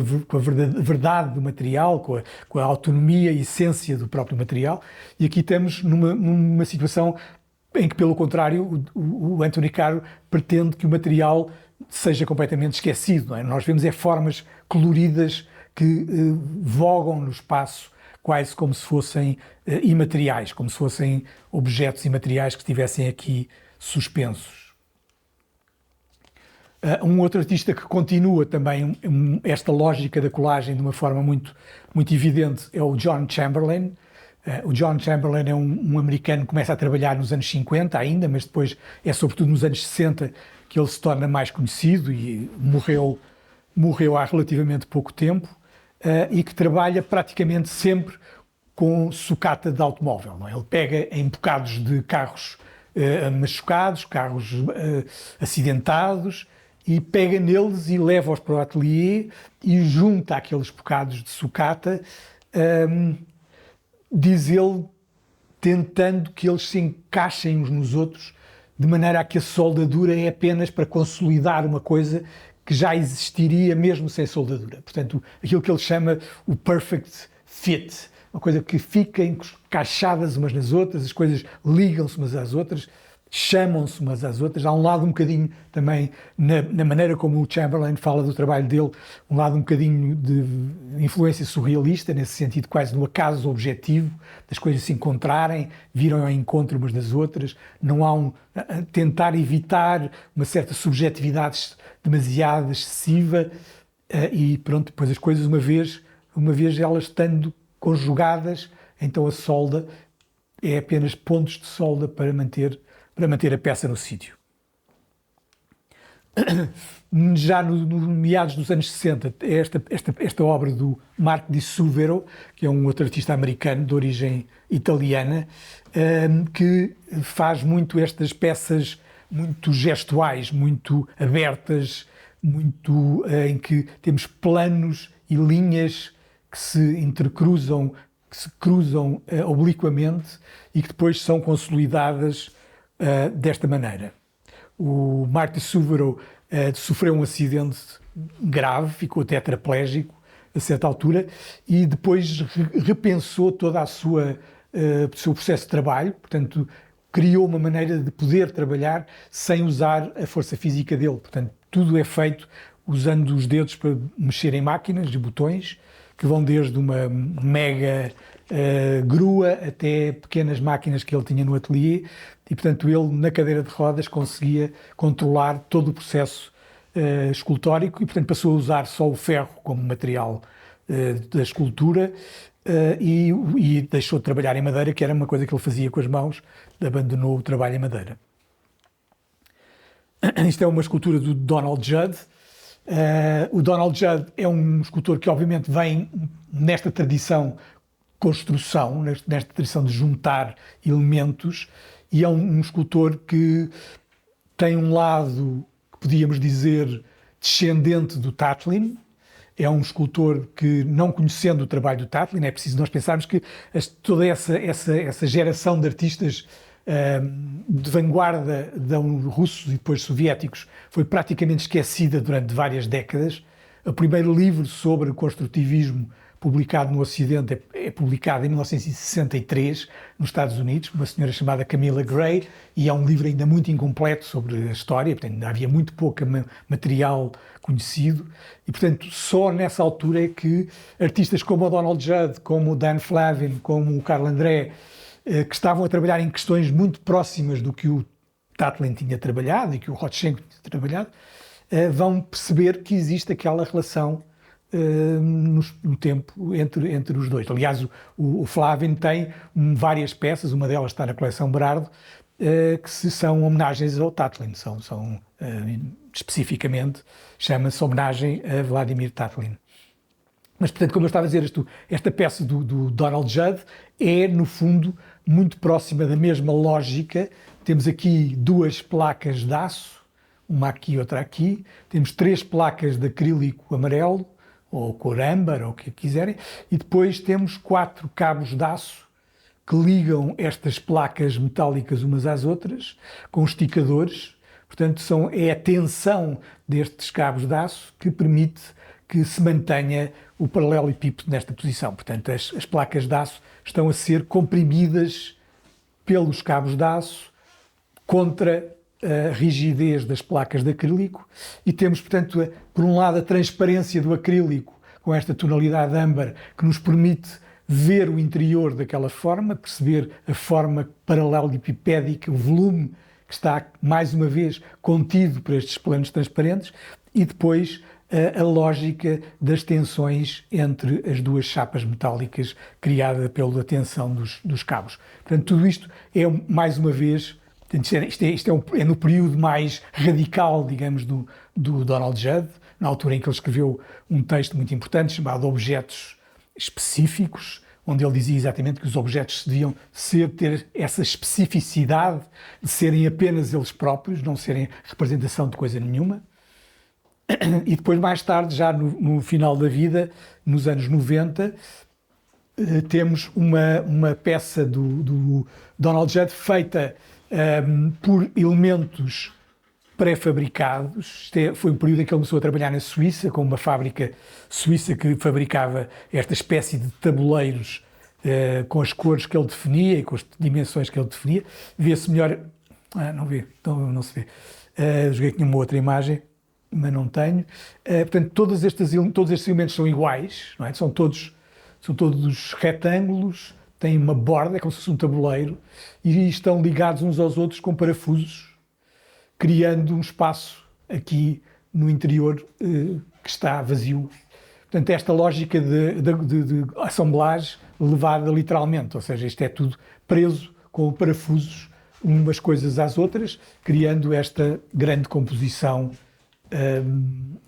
verdade do material, com a autonomia e essência do próprio material. E aqui estamos numa situação em que, pelo contrário, o Anthony Caro pretende que o material seja completamente esquecido. Não é? Nós vemos formas coloridas que vogam no espaço quase como se fossem imateriais, como se fossem objetos imateriais que estivessem aqui suspensos. Um outro artista que continua também esta lógica da colagem de uma forma muito, muito evidente é o John Chamberlain. O John Chamberlain é um americano que começa a trabalhar nos anos 50 ainda, mas depois é sobretudo nos anos 60 que ele se torna mais conhecido e morreu há relativamente pouco tempo, e que trabalha praticamente sempre com sucata de automóvel. Não é? Ele pega em bocados de carros machucados, carros acidentados, e pega neles e leva-os para o ateliê e junta aqueles bocados de sucata, diz ele, tentando que eles se encaixem uns nos outros, de maneira a que a soldadura é apenas para consolidar uma coisa que já existiria mesmo sem soldadura. Portanto, aquilo que ele chama o perfect fit, uma coisa que fica encaixadas umas nas outras, as coisas ligam-se umas às outras, chamam-se umas às outras. Há um lado um bocadinho também, na maneira como o Chamberlain fala do trabalho dele, um lado um bocadinho de influência surrealista, nesse sentido quase do acaso objetivo, das coisas se encontrarem, virem ao encontro umas das outras. Não há tentar evitar uma certa subjetividade demasiado excessiva e pronto, depois as coisas uma vez elas estando conjugadas, então a solda é apenas pontos de solda para manter a peça no sítio. Já no meados dos anos 60, esta obra do Marc di Suvero, que é um outro artista americano de origem italiana, que faz muito estas peças muito gestuais, muito abertas, muito em que temos planos e linhas que se intercruzam, que se cruzam obliquamente e que depois são consolidadas desta maneira. O Marc di Suvero sofreu um acidente grave, ficou tetraplégico a certa altura e depois repensou todo o seu processo de trabalho, portanto, criou uma maneira de poder trabalhar sem usar a força física dele. Portanto, tudo é feito usando os dedos para mexer em máquinas e botões, que vão desde uma mega grua até pequenas máquinas que ele tinha no ateliê e, portanto, ele na cadeira de rodas conseguia controlar todo o processo escultórico e, portanto, passou a usar só o ferro como material da escultura e deixou de trabalhar em madeira, que era uma coisa que ele fazia com as mãos, abandonou o trabalho em madeira. Isto é uma escultura do Donald Judd. O Donald Judd é um escultor que obviamente vem nesta tradição construção, nesta tradição de juntar elementos, e é um escultor que tem um lado, que podíamos dizer, descendente do Tatlin. É um escultor que, não conhecendo o trabalho do Tatlin, é preciso nós pensarmos que toda essa geração de artistas de vanguarda, russos e depois soviéticos, foi praticamente esquecida durante várias décadas. O primeiro livro sobre o construtivismo publicado no Ocidente é publicado em 1963, nos Estados Unidos, por uma senhora chamada Camilla Gray, e é um livro ainda muito incompleto sobre a história, portanto, havia muito pouco material conhecido, e, portanto, só nessa altura é que artistas como o Donald Judd, como o Dan Flavin, como o Carl André, que estavam a trabalhar em questões muito próximas do que o Tatlin tinha trabalhado e que o Rodchenko tinha trabalhado, vão perceber que existe aquela relação no tempo entre os dois. Aliás, o Flavin tem várias peças, uma delas está na coleção Berardo, que são homenagens ao Tatlin, especificamente chama-se homenagem a Vladimir Tatlin. Mas, portanto, como eu estava a dizer, esta peça do Donald Judd é, no fundo, muito próxima da mesma lógica. Temos aqui duas placas de aço, uma aqui e outra aqui. Temos 3 placas de acrílico amarelo, ou cor âmbar, ou o que quiserem. E depois temos 4 cabos de aço que ligam estas placas metálicas umas às outras, com esticadores. Portanto, é a tensão destes cabos de aço que permite que se mantenha o paralelepípedo nesta posição. Portanto, as placas de aço estão a ser comprimidas pelos cabos de aço contra a rigidez das placas de acrílico e temos, portanto, por um lado, a transparência do acrílico com esta tonalidade âmbar que nos permite ver o interior daquela forma, perceber a forma paralelepipédica, o volume que está, mais uma vez, contido por estes planos transparentes e depois a lógica das tensões entre as duas chapas metálicas criada pela tensão dos cabos. Portanto, tudo isto é, mais uma vez, é no período mais radical, digamos, do Donald Judd, na altura em que ele escreveu um texto muito importante chamado Objetos Específicos, onde ele dizia exatamente que os objetos deviam ter essa especificidade de serem apenas eles próprios, não serem representação de coisa nenhuma. E depois, mais tarde, já no final da vida, nos anos 90, temos uma peça do Donald Judd feita por elementos pré-fabricados. Foi um período em que ele começou a trabalhar na Suíça, com uma fábrica suíça que fabricava esta espécie de tabuleiros com as cores que ele definia e com as dimensões que ele definia. Vê-se melhor... não vê, então não se vê. Joguei aqui uma outra imagem, mas não tenho. Portanto, todos estes elementos são iguais, não é? São todos retângulos, têm uma borda, é como se fosse um tabuleiro, e estão ligados uns aos outros com parafusos, criando um espaço aqui no interior que está vazio. Portanto, esta lógica de assemblagem levada literalmente, ou seja, isto é tudo preso com parafusos, umas coisas às outras, criando esta grande composição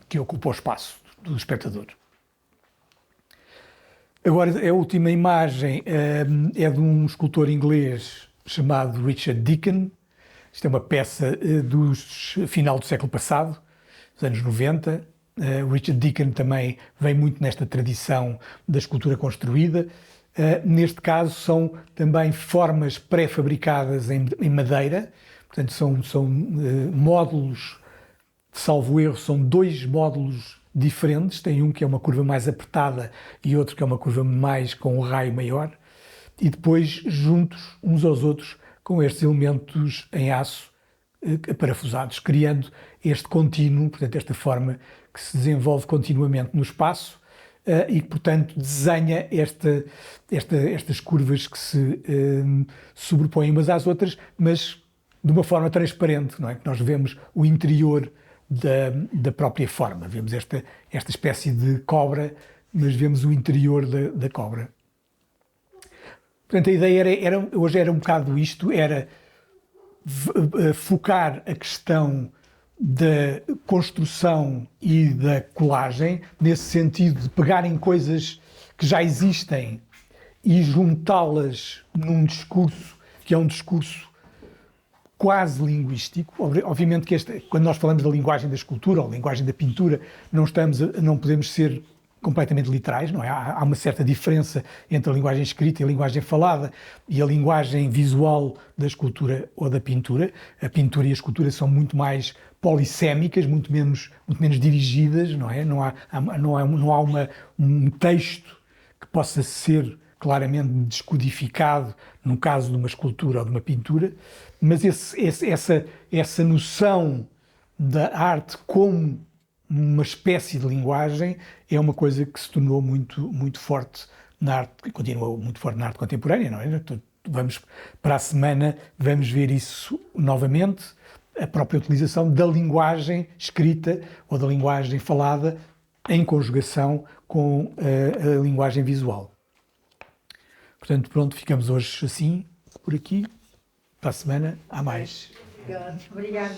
que ocupa o espaço do espectador. Agora, a última imagem é de um escultor inglês chamado Richard Deacon. Isto é uma peça do final do século passado, dos anos 90. Richard Deacon também vem muito nesta tradição da escultura construída. Neste caso, são também formas pré-fabricadas em madeira. Portanto, são módulos, salvo erro, são 2 módulos diferentes. Tem um que é uma curva mais apertada e outro que é uma curva mais com um raio maior. E depois juntos uns aos outros com estes elementos em aço parafusados, criando este contínuo, portanto, esta forma que se desenvolve continuamente no espaço e que, portanto, desenha estas curvas que se sobrepõem umas às outras, mas de uma forma transparente, não é? Que nós vemos o interior da própria forma. Vemos esta espécie de cobra, mas vemos o interior da cobra. Portanto, a ideia hoje era um bocado isto, era focar a questão da construção e da colagem, nesse sentido de pegarem coisas que já existem e juntá-las num discurso que é um discurso quase linguístico. Obviamente que quando nós falamos da linguagem da escultura ou linguagem da pintura, não podemos ser completamente literais, não é? Há uma certa diferença entre a linguagem escrita e a linguagem falada e a linguagem visual da escultura ou da pintura. A pintura e a escultura são muito mais polissémicas, muito menos dirigidas, não é? Não há um texto que possa ser claramente descodificado no caso de uma escultura ou de uma pintura, mas essa noção da arte como uma espécie de linguagem é uma coisa que se tornou muito, muito forte na arte, e continua muito forte na arte contemporânea, não é? Para a semana vamos ver isso novamente, a própria utilização da linguagem escrita ou da linguagem falada em conjugação com a linguagem visual. Portanto, pronto, ficamos hoje assim, por aqui. Para a semana há mais. Obrigada.